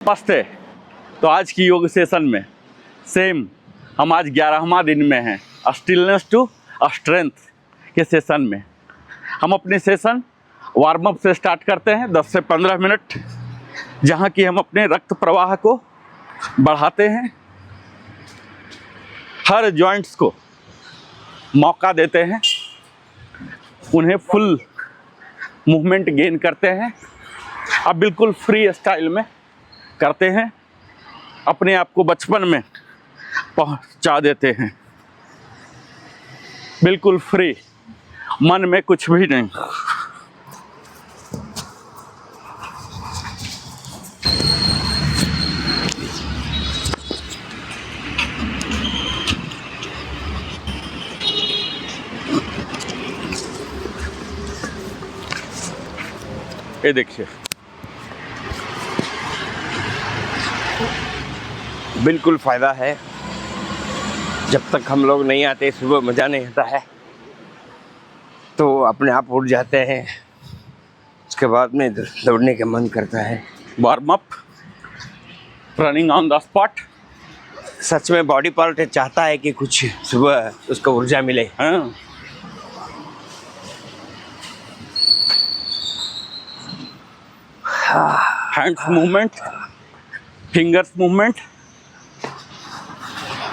नमस्ते। तो आज की योग सेशन में सेम हम आज 11वां दिन में हैं, स्टिलनेस टू स्ट्रेंथ के सेशन में। हम अपने सेशन वार्म अप से स्टार्ट करते हैं 10 से 15 मिनट, जहाँ की हम अपने रक्त प्रवाह को बढ़ाते हैं, हर जॉइंट्स को मौका देते हैं, उन्हें फुल मूवमेंट गेन करते हैं। अब बिल्कुल फ्री स्टाइल में करते हैं, अपने आप को बचपन में पहुंचा देते हैं, बिल्कुल फ्री, मन में कुछ भी नहीं। ये देखिए, बिल्कुल फ़ायदा है। जब तक हम लोग नहीं आते सुबह मज़ा नहीं आता है, तो अपने आप उठ जाते हैं, उसके बाद में दौड़ने का मन करता है। Warm up, running on the spot. सच में बॉडी पार्ट चाहता है कि कुछ सुबह उसको ऊर्जा मिले। हाँ, हैंड्स मूवमेंट, फिंगर्स मूवमेंट।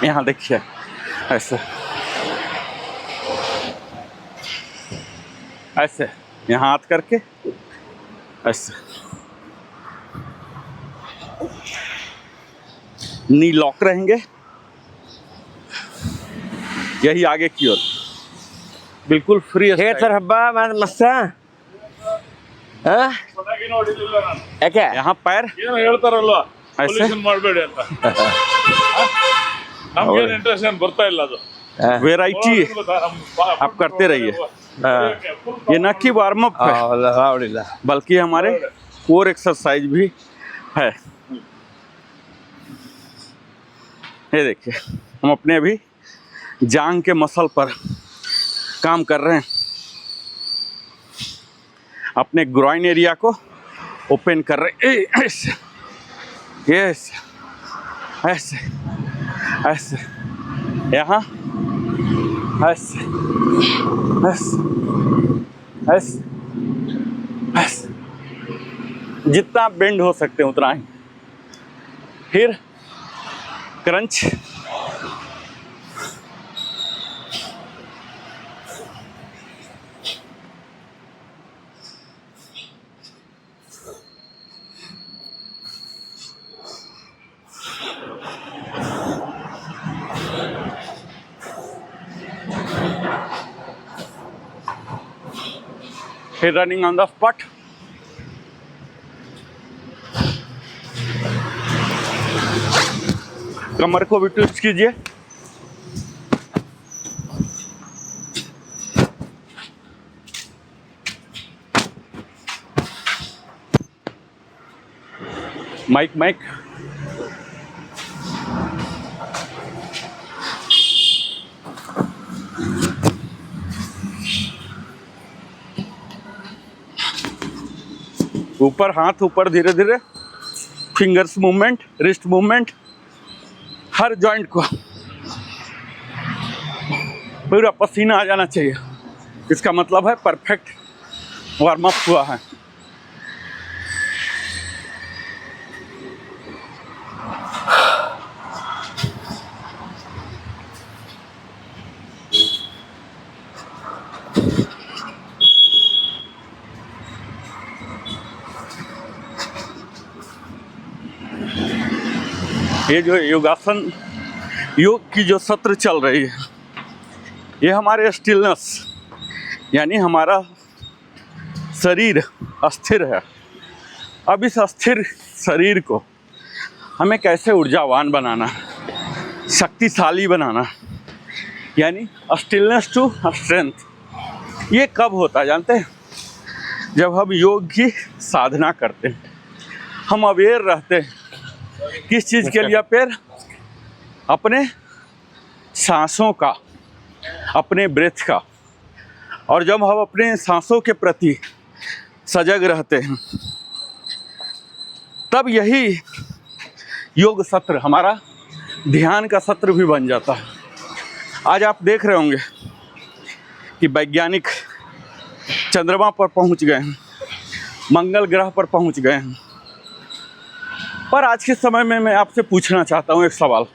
यहाँ देखिए, ऐसे ऐसे यहाँ हाथ करके ऐसे, नी लॉक रहेंगे, यही आगे की ओर, बिल्कुल फ्री। सर हब्बा मस्त ಯಾಕೆ यहाँ पैर ಏನೋ ಹೇಳ್ತಾರಲ್ವಾ, ऐसे? ಪೊಲ್ಯೂಷನ್ ಮಾಡಬೇಡಿ ಅಂತ. ನಮ್ಗೇನು ಇಂಟ್ರೆಸ್ಟ್ ಏನು ಬರ್ತಾ ಇಲ್ಲ ಅದು. वेराइटी आप करते रहिए। ये न कि वार्म अप है, ಹೌದಿಲ್ಲ बल्कि हमारे कोर एक्सरसाइज भी है। ये देखिए, हम अपने अभी जांग के मसल पर काम कर रहे हैं, अपने ग्रॉइन एरिया को ओपन कर रहे हैं। ऐसे, ऐसे ऐसे ऐसे, यहाँ ऐसे ऐसे ऐसे ऐसे, जितना बेंड हो सकते हैं उतना ही। फिर क्रंच, फिर रनिंग ऑन द स्पॉट। कमर को भी ट्विस्ट कीजिए। माइक ऊपर, हाथ ऊपर, धीरे धीरे, फिंगर्स मूवमेंट, रिस्ट मूवमेंट, हर जॉइंट को पूरा पसीना आ जाना चाहिए। इसका मतलब है परफेक्ट वार्म अप हुआ है। ये जो योगासन, योग की जो सत्र चल रही है, ये हमारे स्टिलनेस, यानी हमारा शरीर अस्थिर है। अब इस अस्थिर शरीर को हमें कैसे ऊर्जावान बनाना, शक्तिशाली बनाना, यानी स्टिलनेस टू स्ट्रेंथ। ये कब होता है जानते हैं? जब हम योग की साधना करते हैं, हम अवेयर रहते हैं। किस चीज़ के लिए? फिर अपने सांसों का, अपने ब्रेथ का। और जब हम अपने सांसों के प्रति सजग रहते हैं, तब यही योग सत्र, हमारा ध्यान का सत्र भी बन जाता है। आज आप देख रहे होंगे कि वैज्ञानिक चंद्रमा पर पहुंच गए हैं, मंगल ग्रह पर पहुंच गए हैं। पर आज के समय में मैं आपसे पूछना चाहता हूं एक सवाल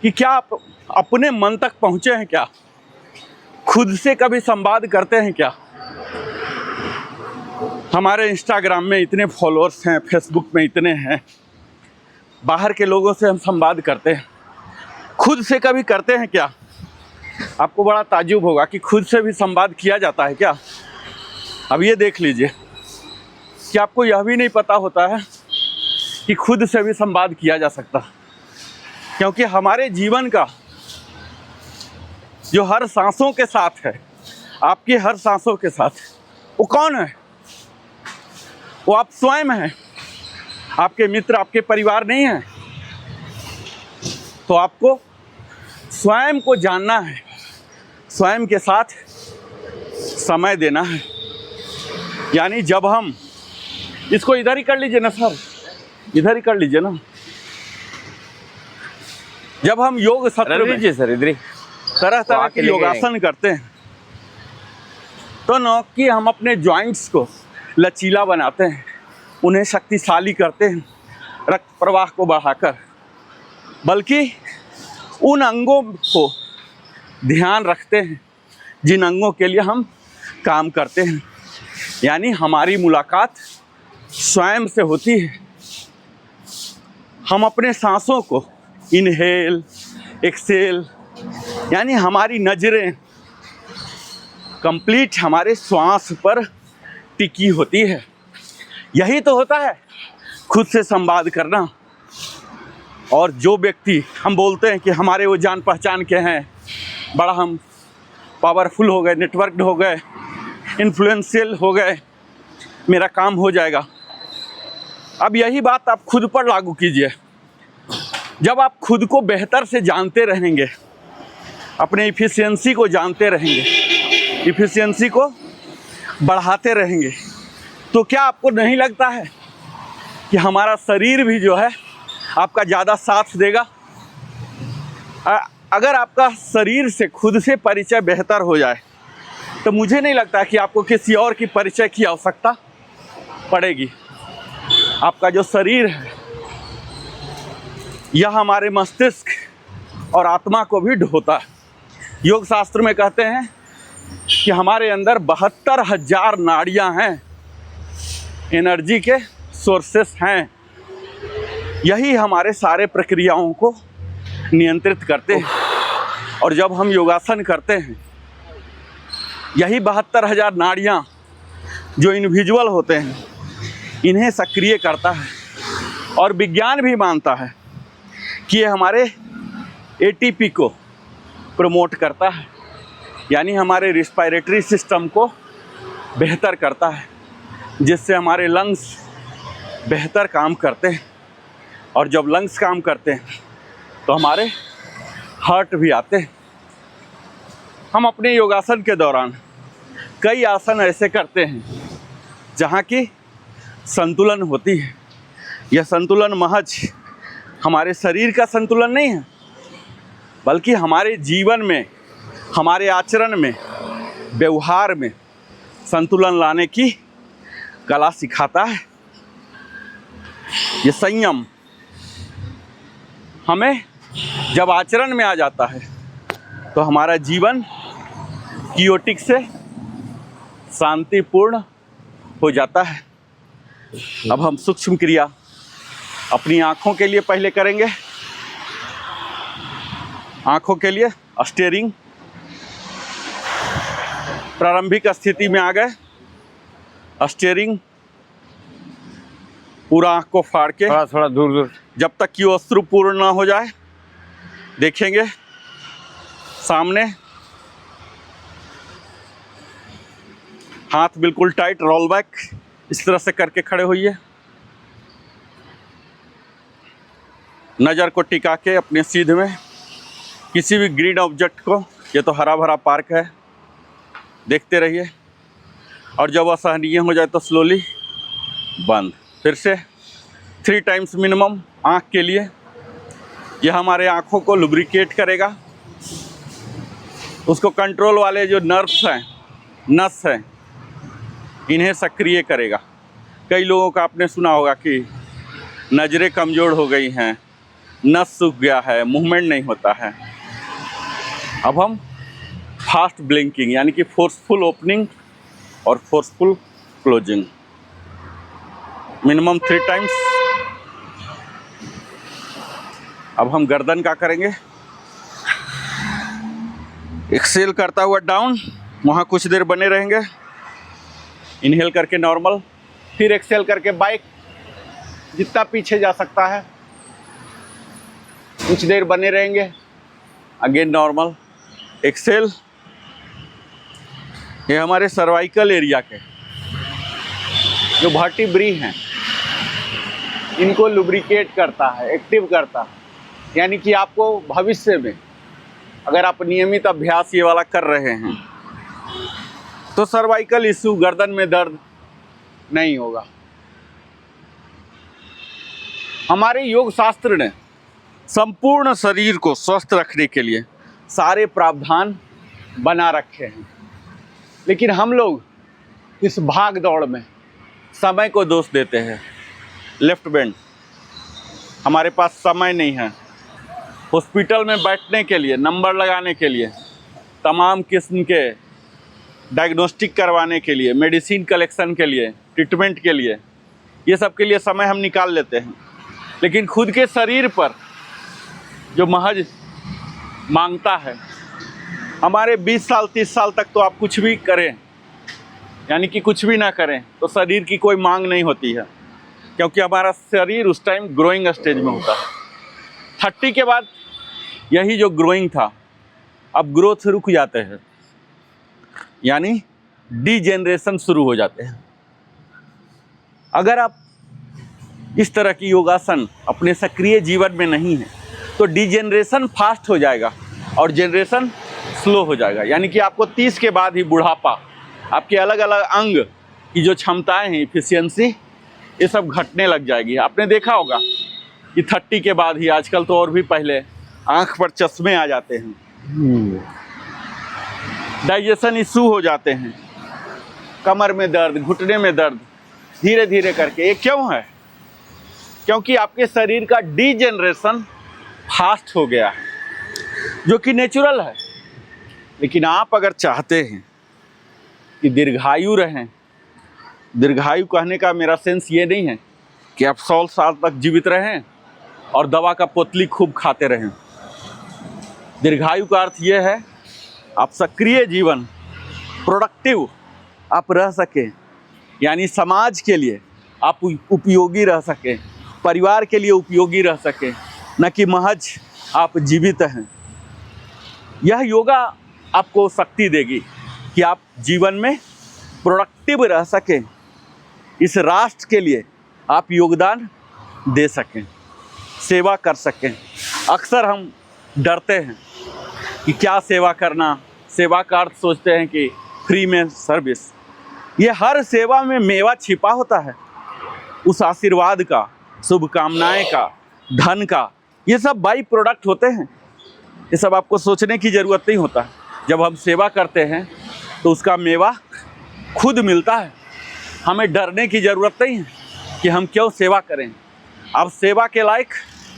कि क्या आप अपने मन तक पहुंचे हैं? क्या खुद से कभी संवाद करते हैं? क्या हमारे इंस्टाग्राम में इतने फॉलोअर्स हैं, फेसबुक में इतने हैं, बाहर के लोगों से हम संवाद करते हैं, खुद से कभी करते हैं क्या? आपको बड़ा ताज्जुब होगा कि खुद से भी संवाद किया जाता है क्या? अब ये देख लीजिए कि आपको यह भी नहीं पता होता है कि खुद से भी संवाद किया जा सकता, क्योंकि हमारे जीवन का जो हर सांसों के साथ है, आपकी हर सांसों के साथ, वो कौन है? वो आप स्वयं हैं। आपके मित्र, आपके परिवार नहीं हैं। तो आपको स्वयं को जानना है, स्वयं के साथ समय देना है। यानी जब हम इसको इधर ही कर लीजिए ना सर, इधर ही कर लीजिए ना। जब हम योग सत्र में सर इधर ही तरह तरह के योगासन करते हैं तो न कि हम अपने जॉइंट्स को लचीला बनाते हैं, उन्हें शक्तिशाली करते हैं रक्त प्रवाह को बढ़ाकर, बल्कि उन अंगों को ध्यान रखते हैं जिन अंगों के लिए हम काम करते हैं। यानी हमारी मुलाकात स्वयं से होती है। हम अपने सांसों को इनहेल, एक्सेल, यानी हमारी नज़रें कंप्लीट हमारे श्वास पर टिकी होती है। यही तो होता है खुद से संवाद करना। और जो व्यक्ति हम बोलते हैं कि हमारे वो जान पहचान के हैं, बड़ा हम पावरफुल हो गए, नेटवर्क्ड हो गए, इन्फ्लुएंशियल हो गए, मेरा काम हो जाएगा। अब यही बात आप खुद पर लागू कीजिए। जब आप खुद को बेहतर से जानते रहेंगे, अपने इफ़िशियंसी को जानते रहेंगे, इफ़िशियंसी को बढ़ाते रहेंगे, तो क्या आपको नहीं लगता है कि हमारा शरीर भी जो है आपका ज़्यादा साथ देगा? अगर आपका शरीर से खुद से परिचय बेहतर हो जाए तो मुझे नहीं लगता कि आपको किसी और की परिचय की आवश्यकता पड़ेगी। आपका जो शरीर है यह हमारे मस्तिष्क और आत्मा को भी ढोता है। योग शास्त्र में कहते हैं कि हमारे अंदर 72,000 नाड़ियाँ हैं, एनर्जी के सोर्सेस हैं। यही हमारे सारे प्रक्रियाओं को नियंत्रित करते हैं। और जब हम योगासन करते हैं, यही 72,000 नाड़ियाँ जो इनविजुअल होते हैं, इन्हें सक्रिय करता है। और विज्ञान भी मानता है कि ये हमारे एटीपी को प्रमोट करता है, यानी हमारे रिस्पायरेटरी सिस्टम को बेहतर करता है, जिससे हमारे लंग्स बेहतर काम करते हैं। और जब लंग्स काम करते हैं तो हमारे हार्ट भी आते हैं। हम अपने योगासन के दौरान कई आसन ऐसे करते हैं जहाँ की संतुलन होती है। यह संतुलन महज हमारे शरीर का संतुलन नहीं है, बल्कि हमारे जीवन में, हमारे आचरण में, व्यवहार में संतुलन लाने की कला सिखाता है। ये संयम हमें जब आचरण में आ जाता है तो हमारा जीवन कियोटिक से शांतिपूर्ण हो जाता है। अब हम सूक्ष्म क्रिया अपनी आँखों के लिए पहले करेंगे। आँखों के लिए स्टीयरिंग, प्रारंभिक स्थिति में आ गए। स्टीयरिंग पूरा आँख को फाड़ के थोड़ा दूर जब तक कि वो अश्रु पूर्ण ना हो जाए देखेंगे सामने। हाथ बिल्कुल टाइट, रोल बैक, इस तरह से करके खड़े होइए। नज़र को टिका के अपने सीध में किसी भी ग्रीन ऑब्जेक्ट को, ये तो हरा भरा पार्क है, देखते रहिए। और जब असहनीय हो जाए तो स्लोली बंद। फिर से 3 टाइम्स मिनिमम आँख के लिए। यह हमारे आँखों को लुब्रिकेट करेगा, उसको कंट्रोल वाले जो नर्व्स हैं, नस हैं, इन्हें सक्रिय करेगा। कई लोगों का आपने सुना होगा कि नज़रें कमज़ोर हो गई हैं, नस सूख गया है, मूवमेंट नहीं होता है। अब हम फास्ट ब्लिंकिंग यानी कि फोर्सफुल ओपनिंग और फोर्सफुल क्लोजिंग मिनिमम 3 टाइम्स। अब हम गर्दन का करेंगे, एक्सेल करता हुआ डाउन, वहाँ कुछ देर बने रहेंगे, इनहेल करके नॉर्मल, फिर एक्सेल करके बाइक जितना पीछे जा सकता है कुछ देर बने रहेंगे, अगेन नॉर्मल, एक्सेल। ये हमारे सर्वाइकल एरिया के जो वर्टिब्री हैं इनको लुब्रिकेट करता है, एक्टिव करता है। यानी कि आपको भविष्य में अगर आप नियमित अभ्यास ये वाला कर रहे हैं तो सर्वाइकल इश्यू, गर्दन में दर्द नहीं होगा। हमारे योग शास्त्र ने संपूर्ण शरीर को स्वस्थ रखने के लिए सारे प्रावधान बना रखे हैं, लेकिन हम लोग इस भाग दौड़ में समय को दोष देते हैं। लेफ्ट बैंड, हमारे पास समय नहीं है। हॉस्पिटल में बैठने के लिए, नंबर लगाने के लिए, तमाम किस्म के डायग्नोस्टिक करवाने के लिए, मेडिसिन कलेक्शन के लिए, ट्रीटमेंट के लिए, ये सब के लिए समय हम निकाल लेते हैं, लेकिन खुद के शरीर पर जो महज मांगता है, हमारे 20 साल 30 साल तक तो आप कुछ भी करें, यानी कि कुछ भी ना करें तो शरीर की कोई मांग नहीं होती है, क्योंकि हमारा शरीर उस टाइम ग्रोइंग स्टेज में होता है। 30 के बाद यही जो ग्रोइंग था अब ग्रोथ रुक जाते हैं, यानी डीजेनरेशन शुरू हो जाते हैं। अगर आप इस तरह की योगासन अपने सक्रिय जीवन में नहीं है तो डीजेनरेशन फास्ट हो जाएगा और जनरेशन स्लो हो जाएगा। यानी कि आपको 30 के बाद ही बुढ़ापा, आपके अलग अलग अंग की जो क्षमताएं हैं, इफिशियंसी, ये सब घटने लग जाएगी। आपने देखा होगा कि 30 के बाद ही, आजकल तो और भी पहले, आंख पर चश्मे आ जाते हैं, डाइजेशन इशू हो जाते हैं, कमर में दर्द, घुटने में दर्द, धीरे धीरे करके। ये क्यों है? क्योंकि आपके शरीर का डीजेनरेशन फास्ट हो गया है, जो कि नेचुरल है। लेकिन आप अगर चाहते हैं कि दीर्घायु रहें, दीर्घायु कहने का मेरा सेंस ये नहीं है कि आप 100 साल तक जीवित रहें और दवा का पोतली खूब खाते रहें। दीर्घायु का अर्थ ये है आप सक्रिय जीवन, प्रोडक्टिव आप रह सकें, यानी समाज के लिए आप उपयोगी रह सकें, परिवार के लिए उपयोगी रह सकें, न कि महज आप जीवित हैं। यह योगा आपको शक्ति देगी कि आप जीवन में प्रोडक्टिव रह सकें, इस राष्ट्र के लिए आप योगदान दे सकें, सेवा कर सकें। अक्सर हम डरते हैं कि क्या सेवा करना, सेवा का अर्थ सोचते हैं कि फ्री में सर्विस। ये हर सेवा में मेवा छिपा होता है, उस आशीर्वाद का, शुभकामनाएं का, धन का, ये सब बाई प्रोडक्ट होते हैं। ये सब आपको सोचने की ज़रूरत नहीं होता। जब हम सेवा करते हैं तो उसका मेवा खुद मिलता है। हमें डरने की ज़रूरत नहीं है कि हम क्यों सेवा करें। आप सेवा के लायक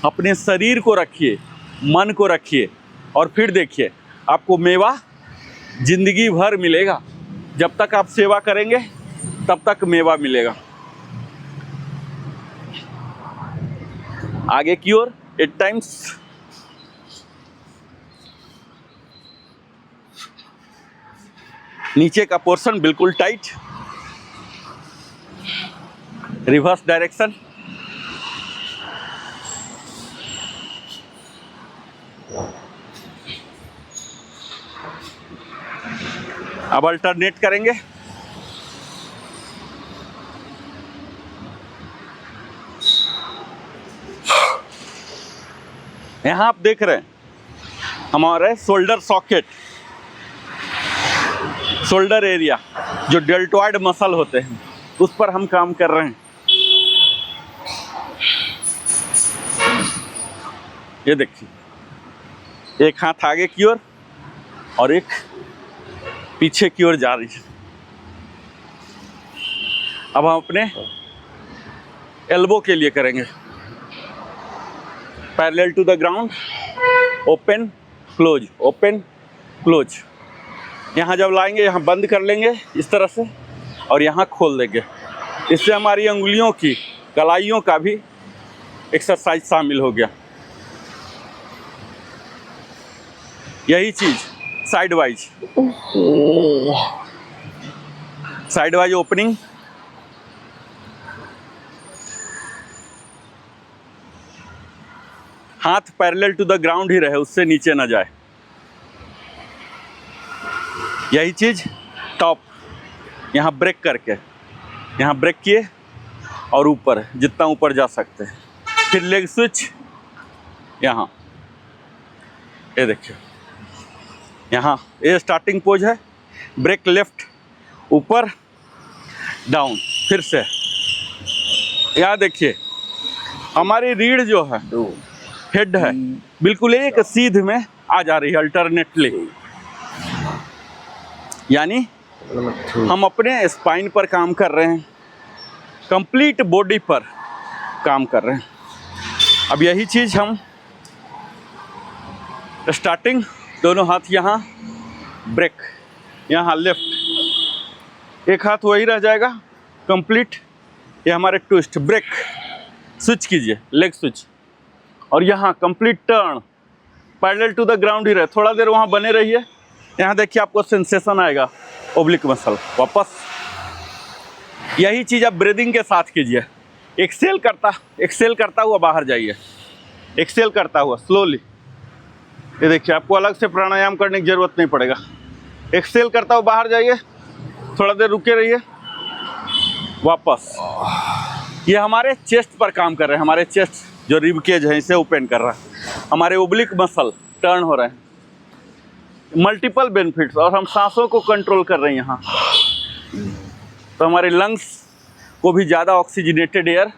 अपने शरीर को रखिए, मन को रखिए, और फिर देखिए आपको मेवा ज़िंदगी भर मिलेगा। जब तक आप सेवा करेंगे तब तक मेवा मिलेगा। आगे की ओर 8 टाइम्स। नीचे का पोर्शन बिल्कुल टाइट, रिवर्स डायरेक्शन। अब अल्टरनेट करेंगे। यहाँ आप देख रहे हैं हमारे शोल्डर सॉकेट, शोल्डर एरिया, जो डेल्टॉइड मसल होते हैं, उस पर हम काम कर रहे हैं। ये देखिए, एक हाथ आगे की ओर और एक पीछे की ओर जा रही है। अब हम अपने एल्बो के लिए करेंगे। Parallel to the ground, open close, open close. यहाँ जब लाएंगे यहाँ बंद कर लेंगे इस तरह से और यहाँ खोल देंगे। इससे हमारी अंगुलियों की कलाइयों का भी एक्सरसाइज शामिल हो गया। यही चीज़ साइड वाइज ओपनिंग, हाथ पैरेलल टू द ग्राउंड ही रहे, उससे नीचे ना जाए। यही चीज़ टॉप, यहाँ ब्रेक करके, यहाँ ब्रेक किए और ऊपर जितना ऊपर जा सकते हैं। फिर लेग स्विच, यहाँ ये देखिए, यहाँ ये स्टार्टिंग पोज है। ब्रेक लेफ्ट, ऊपर डाउन, फिर से यहाँ देखिए हमारी रीढ़ जो है, हेड है, बिल्कुल एक सीध में आ जा रही है अल्टरनेटली। यानी हम अपने स्पाइन पर काम कर रहे हैं, कंप्लीट बॉडी पर काम कर रहे हैं। अब यही चीज़ हम स्टार्टिंग, दोनों हाथ यहाँ ब्रेक, यहाँ लेफ्ट, एक हाथ वही रह जाएगा कंप्लीट। ये हमारे ट्विस्ट, ब्रेक, स्विच कीजिए, लेग स्विच, और यहाँ complete turn, parallel to the ground ही रहे। थोड़ा देर वहाँ बने रहिए। यहाँ देखिए आपको सेंसेशन आएगा ओब्लिक मसल, वापस। यही चीज़ आप ब्रीदिंग के साथ कीजिए। एक्सेल करता हुआ बाहर जाइए, एक्सेल करता हुआ स्लोली। ये देखिए आपको अलग से प्राणायाम करने की ज़रूरत नहीं पड़ेगा। एक्सेल करता हुआ बाहर जाइए, थोड़ा देर रुके रहिए, वापस। ये हमारे चेस्ट पर काम कर रहे हैं। हमारे चेस्ट जो रिब केज है इसे ओपन कर रहा है, हमारे ओब्लिक मसल टर्न हो रहे हैं। मल्टीपल बेनिफिट्स, और हम सांसों को कंट्रोल कर रहे हैं यहाँ, तो हमारे लंग्स को भी ज़्यादा ऑक्सीजनेटेड एयर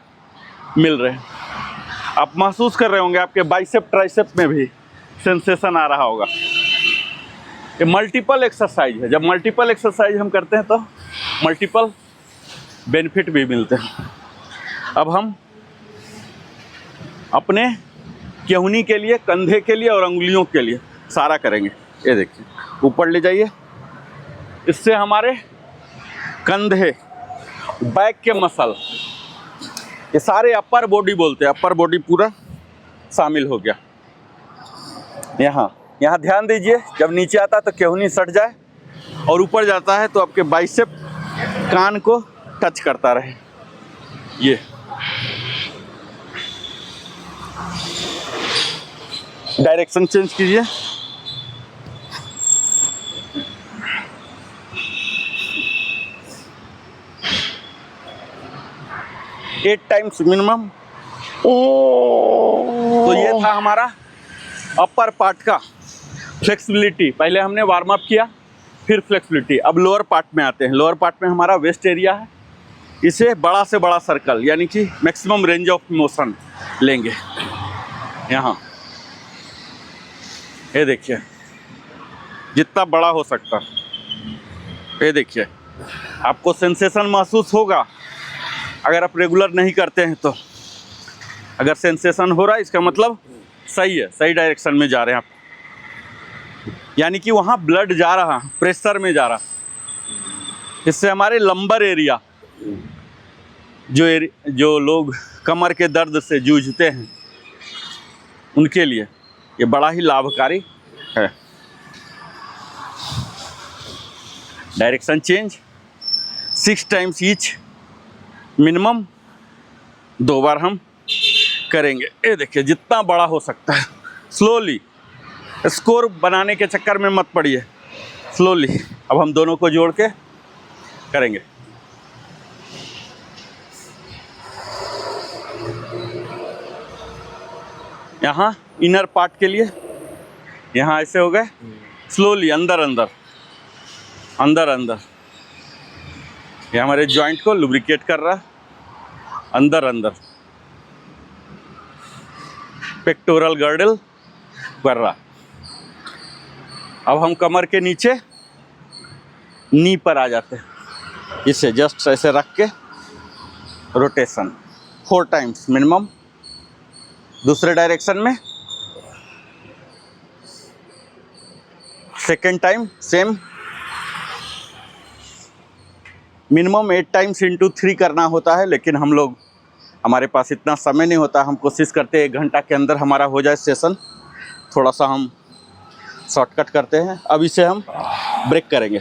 मिल रहे हैं। आप महसूस कर रहे होंगे आपके बाइसेप ट्राइसेप में भी सेंसेशन आ रहा होगा। ये मल्टीपल एक्सरसाइज है। जब मल्टीपल एक्सरसाइज हम करते हैं तो मल्टीपल बेनिफिट भी मिलते हैं। अब हम अपने केहूनी के लिए, कंधे के लिए और अंगुलियों के लिए सारा करेंगे। ये देखिए, ऊपर ले जाइए। इससे हमारे कंधे, बैक के मसल, ये सारे अपर बॉडी बोलते हैं, अपर बॉडी पूरा शामिल हो गया। यहाँ ध्यान दीजिए, जब नीचे आता है तो केहूनी सट जाए, और ऊपर जाता है तो आपके बाइसेप कान को टच करता रहे। ये डायरेक्शन चेंज कीजिए। Eight times minimum. तो ये था हमारा अपर पार्ट का फ्लेक्सिबिलिटी। पहले हमने वार्म अप किया, फिर फ्लेक्सिबिलिटी। अब लोअर पार्ट में आते हैं। लोअर पार्ट में हमारा वेस्ट एरिया है। इसे बड़ा से बड़ा सर्कल, यानी कि मैक्सिमम रेंज ऑफ मोशन लेंगे। यहाँ ये देखिए, जितना बड़ा हो सकता, ये देखिए आपको सेंसेशन महसूस होगा अगर आप रेगुलर नहीं करते हैं तो। अगर सेंसेशन हो रहा है इसका मतलब सही है, सही डायरेक्शन में जा रहे हैं आप, यानी कि वहाँ ब्लड जा रहा, प्रेशर में जा रहा। इससे हमारे लंबर एरिया, जो लोग कमर के दर्द से जूझते हैं उनके लिए ये बड़ा ही लाभकारी है। Direction change 6 times each, minimum 2 बार हम करेंगे। ये देखिए, जितना बड़ा हो सकता है। स्लोली, स्कोर बनाने के चक्कर में मत पड़िए, स्लोली। अब हम दोनों को जोड़ के करेंगे। यहाँ इनर पार्ट के लिए, यहाँ ऐसे हो गए, स्लोली अंदर अंदर अंदर अंदर। ये हमारे जॉइंट को लुब्रिकेट कर रहा है, अंदर अंदर। पेक्टोरल गर्डल वर्रा। अब हम कमर के नीचे नी पर आ जाते हैं, इसे जस्ट ऐसे रख के रोटेशन 4 टाइम्स मिनिमम। दूसरे डायरेक्शन में second time same, minimum 8 times into 3 करना होता है, लेकिन हम लोग, हमारे पास इतना समय नहीं होता। हम कोशिश करते हैं 1 घंटा के अंदर हमारा हो जाए सेशन। थोड़ा सा हम शॉर्टकट करते हैं। अब इसे हम ब्रेक करेंगे,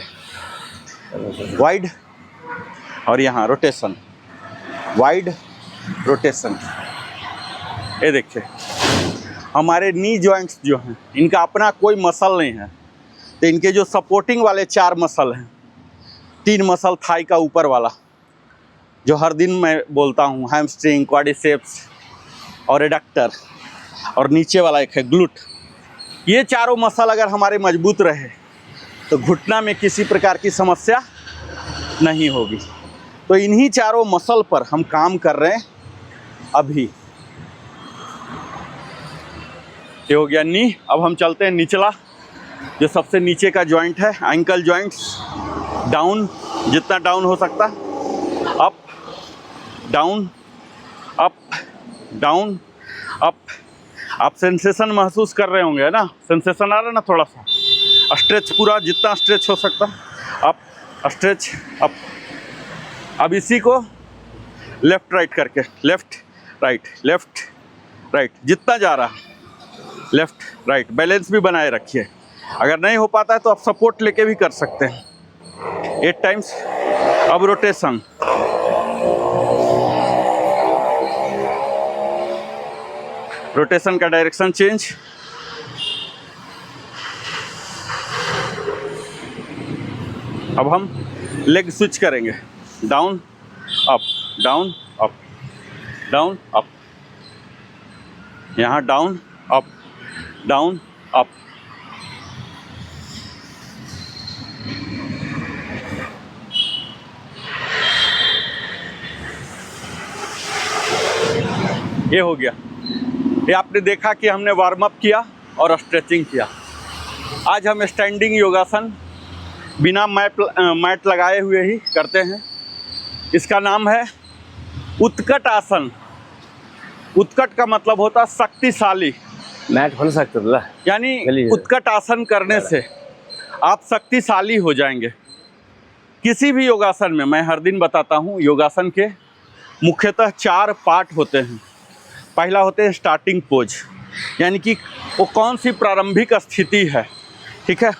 वाइड और यहाँ रोटेशन, वाइड रोटेशन। ये देखिए हमारे नी जॉइंट्स जो हैं इनका अपना कोई मसल नहीं है, तो इनके जो सपोर्टिंग वाले 4 मसल हैं, 3 मसल थाई का ऊपर वाला जो हर दिन मैं बोलता हूँ, हैमस्ट्रिंग, क्वाड्रिसेप्स और एडक्टर, और नीचे वाला एक है ग्लूट। ये चारों मसल अगर हमारे मजबूत रहे तो घुटना में किसी प्रकार की समस्या नहीं होगी। तो इन्हीं चारों मसल पर हम काम कर रहे हैं अभी। ये हो गया नी। अब हम चलते हैं निचला, जो सबसे नीचे का जॉइंट है, एंकल जॉइंट्स। डाउन, जितना डाउन हो सकता, up down, up down, up. आप सेंसेशन महसूस कर रहे होंगे, है ना? सेंसेशन आ रहा है ना? थोड़ा सा स्ट्रेच, पूरा जितना स्ट्रेच हो सकता, अप स्ट्रेच अप। अब इसी को लेफ्ट राइट करके, लेफ्ट राइट, लेफ्ट राइट, जितना जा रहा लेफ्ट राइट, बैलेंस भी बनाए रखिए। अगर नहीं हो पाता है तो आप सपोर्ट लेके भी कर सकते हैं। 8 टाइम्स। अब रोटेशन, रोटेशन का डायरेक्शन चेंज। अब हम लेग स्विच करेंगे, down up, down up, down up, यहाँ डाउन अप, डाउन अप। ये हो गया। ये आपने देखा कि हमने वार्म अप किया और स्ट्रेचिंग किया। आज हम स्टैंडिंग योगासन बिना मैट लगाए हुए ही करते हैं। इसका नाम है उत्कट आसन। उत्कट का मतलब होता है शक्तिशाली। मैट खोल सकते थे, यानी उत्कट आसन करने से आप शक्तिशाली हो जाएंगे। किसी भी योगासन में, मैं हर दिन बताता हूँ, योगासन के मुख्यतः 4 पार्ट होते हैं। पहला होते हैं स्टार्टिंग पोज, यानी कि वो कौन सी प्रारंभिक स्थिति है, ठीक है?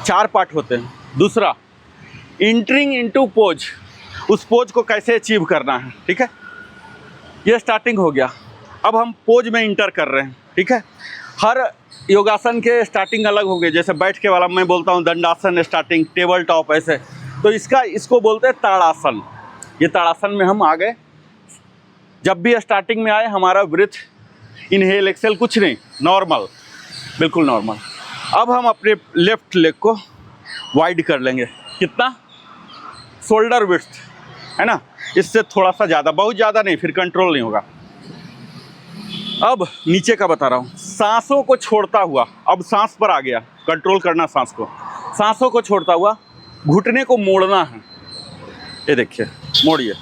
4 पार्ट होते हैं। दूसरा इंटरिंग इनटू पोज, उस पोज को कैसे अचीव करना है, ठीक है? ये स्टार्टिंग हो गया। अब हम पोज में इंटर कर रहे हैं, ठीक है? हर योगासन के स्टार्टिंग अलग होंगे। जैसे बैठ के वाला मैं बोलता हूँ दंडासन स्टार्टिंग, टेबल टॉप, ऐसे। तो इसको बोलते हैं ताड़ासन। ये ताड़ासन में हम आ गए। जब भी स्टार्टिंग में आए हमारा ब्रीथ, इनहेल एक्सेल कुछ नहीं, नॉर्मल, बिल्कुल नॉर्मल। अब हम अपने लेफ्ट लेग को वाइड कर लेंगे। कितना? शोल्डर विड्थ, है ना? इससे थोड़ा सा ज़्यादा, बहुत ज़्यादा नहीं, फिर कंट्रोल नहीं होगा। अब नीचे का बता रहा हूँ, सांसों को छोड़ता हुआ, अब सांस पर आ गया, कंट्रोल करना सांस को। सांसों को छोड़ता हुआ घुटने को मोड़ना है। ये देखिए, मोड़िए।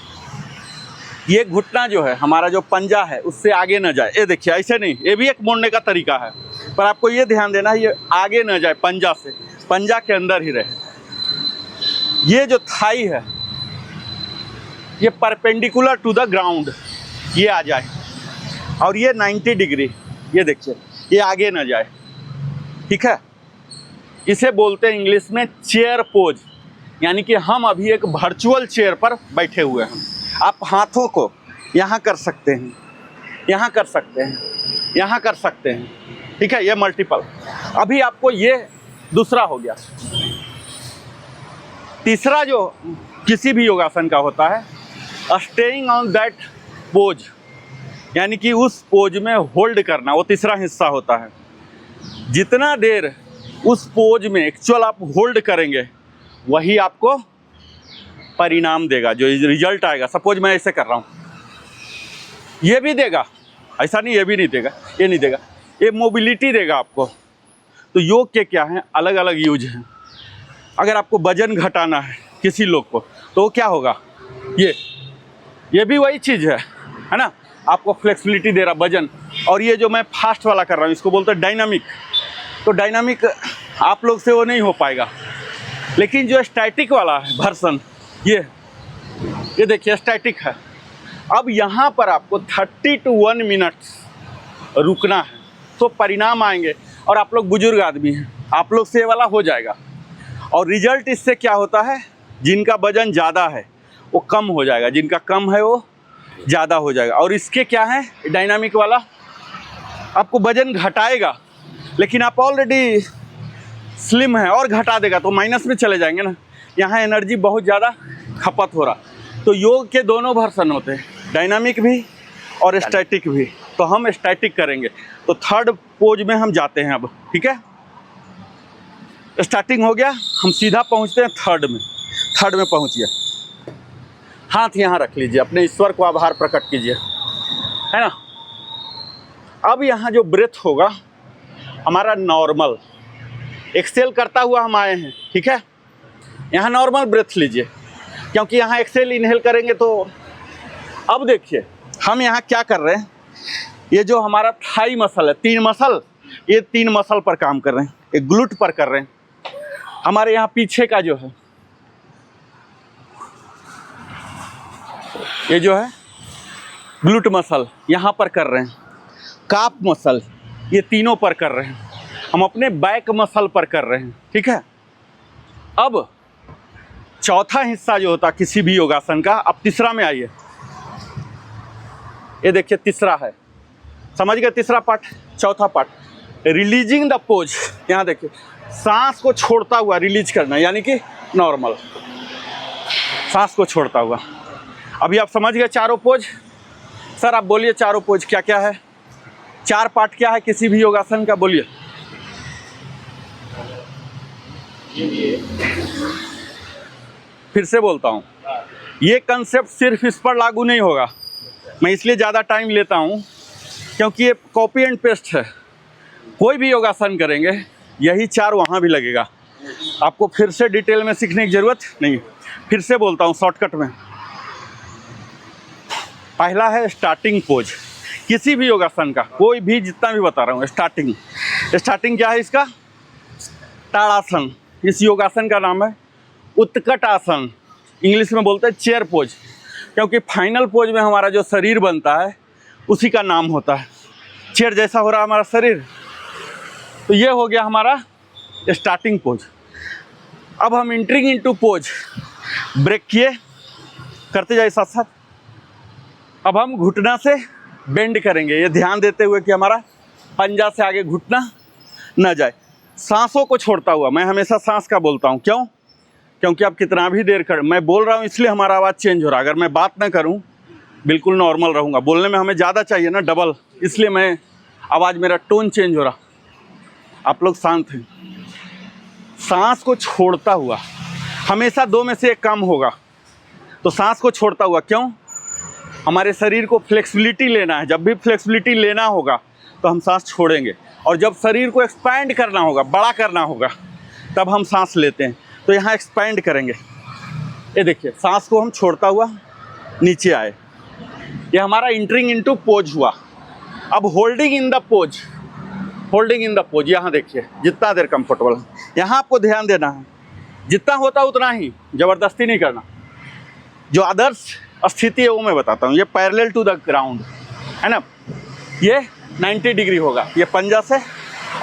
ये घुटना जो है, हमारा जो पंजा है, उससे आगे न जाए। ये देखिए, ऐसे नहीं, ये भी एक मोड़ने का तरीका है, पर आपको ये ध्यान देना है ये आगे न जाए पंजा से, पंजा के अंदर ही रहे। ये जो थाई है ये परपेंडिकुलर टू द ग्राउंड ये आ जाए, और ये 90 डिग्री, ये देखिए, ये आगे न जाए, ठीक है? इसे बोलते हैं इंग्लिश में चेयर पोज, यानी कि हम अभी एक वर्चुअल चेयर पर बैठे हुए हैं। आप हाथों को यहाँ कर सकते हैं, यहाँ कर सकते हैं, यहाँ कर सकते हैं, ठीक है? ये मल्टीपल। अभी आपको ये दूसरा हो गया। तीसरा जो किसी भी योगासन का होता है, स्टेइंग ऑन दैट पोज, यानी कि उस पोज में होल्ड करना, वो तीसरा हिस्सा होता है। जितना देर उस पोज में एक्चुअल आप होल्ड करेंगे, वही आपको परिणाम देगा, जो रिजल्ट आएगा। सपोज मैं ऐसे कर रहा हूँ, ये भी देगा, ऐसा नहीं, ये भी नहीं देगा, ये नहीं देगा, ये मोबिलिटी देगा आपको। तो योग के क्या हैं, अलग अलग यूज हैं। अगर आपको वजन घटाना है किसी लोग को तो क्या होगा, ये भी वही चीज़ है ना, आपको फ्लेक्सिबिलिटी दे रहा वजन। और ये जो मैं फास्ट वाला कर रहा हूँ इसको बोलते हैं डायनामिक। तो डायनामिक आप लोग से वो नहीं हो पाएगा, लेकिन जो स्टैटिक वाला है वर्सन, ये देखिए स्टैटिक है। अब यहाँ पर आपको 30 to 1 मिनट्स रुकना है तो परिणाम आएंगे। और आप लोग बुजुर्ग आदमी हैं, आप लोग से ये वाला हो जाएगा। और रिजल्ट इससे क्या होता है, जिनका वजन ज़्यादा है वो कम हो जाएगा, जिनका कम है वो ज़्यादा हो जाएगा। और इसके क्या है, डायनामिक वाला आपको वजन घटाएगा, लेकिन आप ऑलरेडी स्लिम है और घटा देगा तो माइनस में चले जाएंगे ना। यहाँ एनर्जी बहुत ज़्यादा खपत हो रहा। तो योग के दोनों वर्सन होते हैं, डायनामिक भी और स्टैटिक भी। तो हम स्टैटिक करेंगे। तो थर्ड पोज में हम जाते हैं अब, ठीक है। स्टार्टिंग हो गया, हम सीधा पहुँचते हैं थर्ड में। थर्ड में पहुँचिए, हाथ यहाँ रख लीजिए, अपने ईश्वर को आभार प्रकट कीजिए, है ना। अब यहाँ जो ब्रेथ होगा हमारा नॉर्मल, एक्सेल करता हुआ हम आए हैं, ठीक है। यहाँ नॉर्मल ब्रेथ लीजिए, क्योंकि यहाँ एक्सेल इनहेल करेंगे तो। अब देखिए हम यहाँ क्या कर रहे हैं, ये जो हमारा थाई मसल है, 3 मसल, ये 3 मसल पर काम कर रहे हैं, एक ग्लूट पर कर रहे हैं। हमारे यहाँ पीछे का जो है, ये जो है ग्लूट मसल यहाँ पर कर रहे हैं, काफ मसल ये तीनों पर कर रहे हैं, हम अपने बैक मसल पर कर रहे हैं, ठीक है। अब चौथा हिस्सा जो होता किसी भी योगासन का, अब तीसरा में आइए। ये देखिए तीसरा है, समझ गए, तीसरा पार्ट। चौथा पार्ट रिलीजिंग द पोज, यहाँ देखिए सांस को छोड़ता हुआ रिलीज करना, यानी कि नॉर्मल सांस को छोड़ता हुआ। अभी आप समझ गए चारों पोज। सर आप बोलिए चारों पोज क्या क्या है, 4 पार्ट क्या है किसी भी योगासन का, बोलिए। फिर से बोलता हूँ, ये कंसेप्ट सिर्फ इस पर लागू नहीं होगा। मैं इसलिए ज़्यादा टाइम लेता हूँ क्योंकि ये कॉपी एंड पेस्ट है। कोई भी योगासन करेंगे यही 4 वहाँ भी लगेगा, आपको फिर से डिटेल में सीखने की ज़रूरत नहीं। फिर से बोलता हूँ शॉर्टकट में। पहला है स्टार्टिंग पोज किसी भी योगासन का, कोई भी, जितना भी बता रहा हूँ। स्टार्टिंग क्या है इसका, ताड़ासन। इस योगासन का नाम है उत्कट आसन, इंग्लिश में बोलते हैं चेयर पोज, क्योंकि फाइनल पोज में हमारा जो शरीर बनता है उसी का नाम होता है। चेयर जैसा हो रहा है हमारा शरीर, तो ये हो गया हमारा स्टार्टिंग पोज। अब हम एंटरिंग इनटू पोज, ब्रेक किए, करते जाइए साथ साथ। अब हम घुटना से बेंड करेंगे, ये ध्यान देते हुए कि हमारा पंजा से आगे घुटना न जाए। सांसों को छोड़ता हुआ, मैं हमेशा सांस का बोलता हूँ, क्यों, क्योंकि आप कितना भी देर कर, मैं बोल रहा हूँ इसलिए हमारा आवाज़ चेंज हो रहा है। अगर मैं बात ना करूँ बिल्कुल नॉर्मल रहूँगा, बोलने में हमें ज़्यादा चाहिए ना, डबल, इसलिए मैं आवाज़, मेरा टोन चेंज हो रहा। आप लोग शांत हैं। सांस को छोड़ता हुआ, हमेशा 2 में से एक काम होगा। तो सांस को छोड़ता हुआ क्यों, हमारे शरीर को फ्लेक्सिबिलिटी लेना है। जब भी फ्लेक्सिबिलिटी लेना होगा तो हम सांस छोड़ेंगे, और जब शरीर को एक्सपैंड करना होगा, बड़ा करना होगा, तब हम सांस लेते हैं। तो यहाँ एक्सपैंड करेंगे। ये देखिए सांस को हम छोड़ता हुआ नीचे आए, ये हमारा एंटरिंग इनटू पोज हुआ। अब holding in the pose, holding in the pose, यहाँ देखिए जितना देर कंफर्टेबल है, यहाँ आपको ध्यान देना है, जितना होता उतना ही, ज़बरदस्ती नहीं करना। जो आदर्श स्थिति है वो मैं बताता हूँ। ये पैरेलल टू द ग्राउंड है ना, ये 90 डिग्री होगा, ये पंजा से,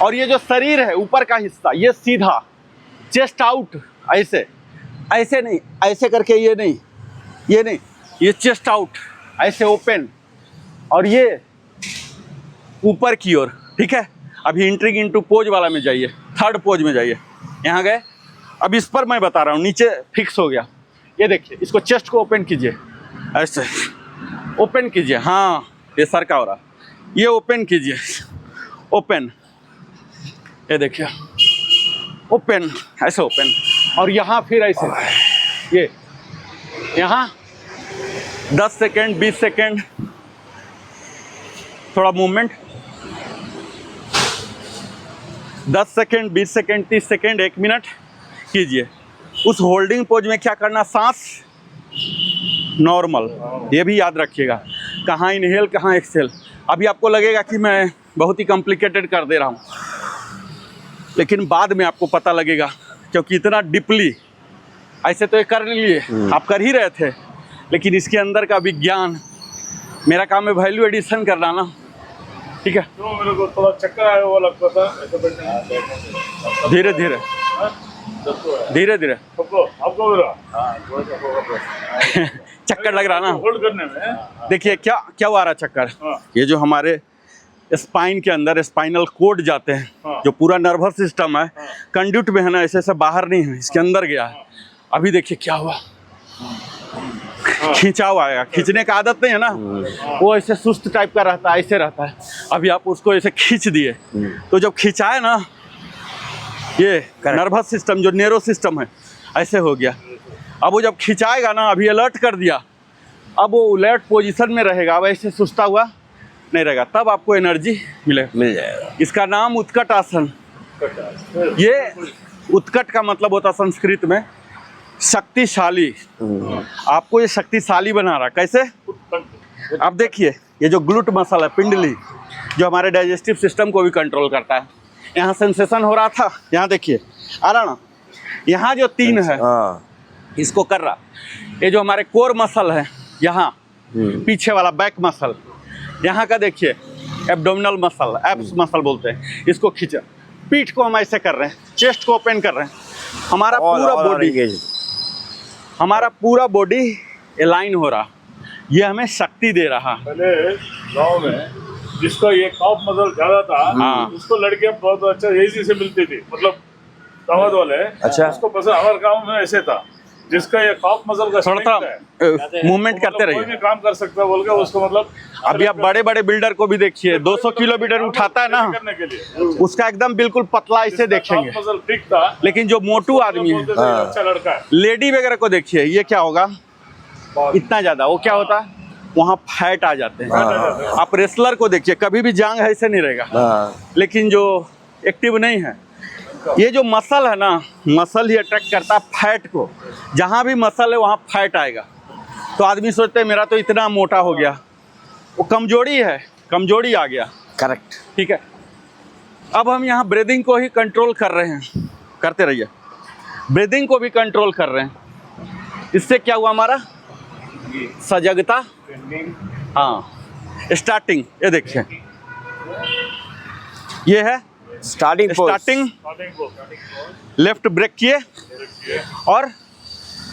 और ये जो शरीर है ऊपर का हिस्सा ये सीधा, चेस्ट आउट, ऐसे ऐसे नहीं, ऐसे करके, ये नहीं, ये नहीं, ये चेस्ट आउट ऐसे ओपन, और ये ऊपर की ओर, ठीक है। अभी एंट्रिंग इनटू पोज वाला में जाइए, थर्ड पोज में जाइए। यहाँ गए, अब इस पर मैं बता रहा हूँ, नीचे फिक्स हो गया। ये देखिए, इसको चेस्ट को ओपन कीजिए, ऐसे ओपन कीजिए, हाँ ये सर का हो रहा, ये ओपन कीजिए, ओपन, ये देखिए ओपन, ऐसे ओपन, और यहाँ फिर ऐसे, ये यहाँ 10 सेकेंड 20 सेकेंड थोड़ा movement, 10 second, 20 second, 30 second, 1 minute कीजिए। उस होल्डिंग पोज में क्या करना, सांस नॉर्मल, ये भी याद रखिएगा, कहाँ इनहेल कहाँ एक्सहेल। अभी आपको लगेगा कि मैं बहुत ही कॉम्प्लिकेटेड कर दे रहा हूँ, लेकिन बाद में आपको पता लगेगा, क्योंकि इतना डीपली ऐसे तो ये कर लिए, आप कर ही रहे थे, लेकिन इसके अंदर का विज्ञान, मेरा काम है वैल्यू एडिशन करना ना, ठीक है। तो मेरे को थोड़ा चक्कर आया हुआ लगता था, ऐसे बैठने। धीरे धीरे धीरे धीरे आपको मेरा चक्कर लग रहा ना, होल्ड करने में। देखिए क्या क्या आ रहा चक्कर, ये जो हमारे स्पाइन के अंदर स्पाइनल कोड जाते हैं, जो पूरा नर्वस सिस्टम है, कंड्यूट में है ना, ऐसे ऐसे बाहर नहीं है, इसके अंदर गया है। अभी देखिए क्या हुआ, खिंचाव आएगा, खींचने का आदत नहीं है ना, वो ऐसे सुस्त टाइप का रहता है, ऐसे रहता है। अभी आप उसको ऐसे खींच दिए, तो जब खिंचाए ना, ये नर्वस सिस्टम जो नेरो सिस्टम है ऐसे हो गया। अब वो जब खिंचाएगा ना, अभी अलर्ट कर दिया, अब वो अलर्ट पोजीशन में रहेगा, अब ऐसे सुस्ता हुआ नहीं रहेगा, तब आपको एनर्जी मिल जाएगा। इसका नाम उत्कट आसन। ये उत्कट का मतलब होता संस्कृत में शक्तिशाली, आपको ये शक्तिशाली बना रहा। कैसे, अब देखिए ये जो ग्लूट मसल है, पिंडली, जो हमारे डाइजेस्टिव सिस्टम को भी कंट्रोल करता है, यहाँ सेंसेशन हो रहा था, यहाँ देखिए आ रहा ना, यहाँ जो 3 है इसको कर रहा। ये जो हमारे कोर मसल है, यहाँ पीछे वाला बैक मसल, यहाँ का देखिए एब्डोमिनल मसल, एब्स मसल बोलते हैं, इसको खींचा। पीठ को हम ऐसे कर रहे हैं, चेस्ट को ओपन कर रहे हैं, हमारा पूरा बॉडी अलाइन हो रहा, ये हमें शक्ति दे रहा। पहले गाँव में जिसका ये कॉफ मसल ज्यादा था, उसको लड़कियां बहुत अच्छा इजी से मिलती थी, मतलब दामाद वाले। अच्छा, उसको पसंद, हमारे गाँव में ऐसे था, जिसका ये कॉफ मसल का थोड़ा मूवमेंट करते रहिए, कोई भी काम कर सकता है बोल के उसको, मतलब अभी आप बड़े बड़े बिल्डर को भी देखिए, 200 किलोमीटर उठाता है ना, करने के लिए उसका एकदम बिल्कुल पतला ऐसे देखेंगे, मसल ठीक था। लेकिन जो मोटू आदमी है, अच्छा लड़का है, लेडी वगैरह को देखिए, ये क्या होगा, इतना ज्यादा, वो क्या होता है, वहाँ फैट आ जाते हैं। आप रेसलर को देखिए, कभी भी जांग ऐसे नहीं रहेगा, लेकिन जो एक्टिव नहीं है, ये जो मसल है ना, मसल ही अट्रैक्ट करता है फैट को, जहाँ भी मसल है वहाँ फैट आएगा। तो आदमी सोचते हैं मेरा तो इतना मोटा हो गया, वो कमजोरी है, कमजोरी आ गया। करेक्ट, ठीक है। अब हम यहाँ ब्रीदिंग को ही कंट्रोल कर रहे हैं, करते रहिए, ब्रीदिंग को भी कंट्रोल कर रहे हैं। इससे क्या हुआ, हमारा सजगता, हाँ, स्टार्टिंग, ये देखिए, ये है स्टार्टिंग, लेफ्ट ब्रेक किए और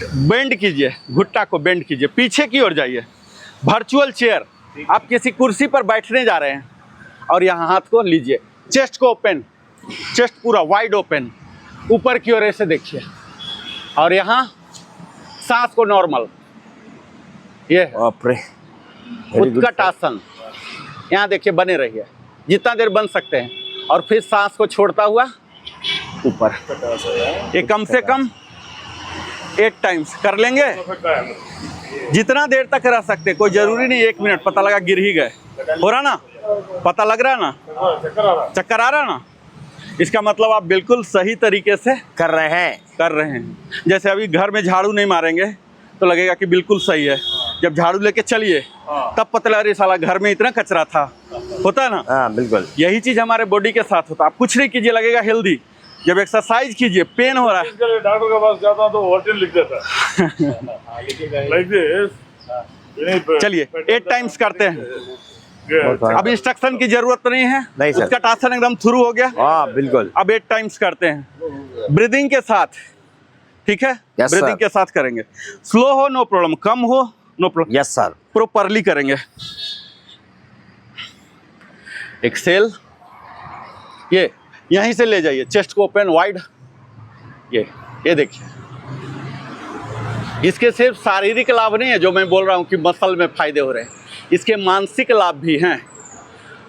बेंड कीजिए, घुट्टा को बेंड कीजिए, पीछे की ओर जाइए, वर्चुअल चेयर, आप किसी कुर्सी पर बैठने जा रहे हैं और यहाँ हाथ को लीजिए, चेस्ट को ओपन, चेस्ट पूरा वाइड ओपन, ऊपर की ओर ऐसे देखिए, और यहाँ सांस को नॉर्मल, ये उत्कट आसन, यहाँ देखिए बने रहिए जितना देर बन सकते हैं, और फिर सांस को छोड़ता हुआ ऊपर। ये कम से कम 8 टाइम्स कर लेंगे, जितना देर तक रह सकते, कोई जरूरी नहीं 1 मिनट, पता लगा गिर ही गए, हो रहा ना, पता लग रहा ना, चक्कर आ रहा ना, इसका मतलब आप बिल्कुल सही तरीके से कर रहे हैं। जैसे अभी घर में झाड़ू नहीं मारेंगे तो लगेगा कि बिल्कुल सही है, जब झाड़ू लेके चलिए तब पता लगा, अरे साला घर में इतना कचरा था, होता है ना। हाँ बिल्कुल, यही यही चीज हमारे बॉडी के साथ होता है। आप कुछ नहीं कीजिए, लगेगा हेल्दी, जब एक्सरसाइज कीजिए, पेन हो रहा है, इसके लिए डॉक्टर के पास जाता तो वर्जन लिख देता लाइक दिस। चलिए 8 टाइम्स करते हैं, अब इंस्ट्रक्शन की जरूरत नहीं है, नहीं सर, उसका आसन एकदम शुरू हो गया। हाँ बिल्कुल, अब 8 टाइम्स करते हैं ब्रीदिंग के साथ, ठीक है। Yes, breathing sir. के साथ करेंगे, स्लो हो नो प्रॉब्लम, कम हो no problem, yes sir, properly करेंगे। एक्सेल, ये यहीं से ले जाइए, चेस्ट को ओपन वाइड, ये देखिए, इसके सिर्फ शारीरिक लाभ नहीं है जो मैं बोल रहा हूँ कि मसल में फायदे हो रहे हैं, इसके मानसिक लाभ भी हैं।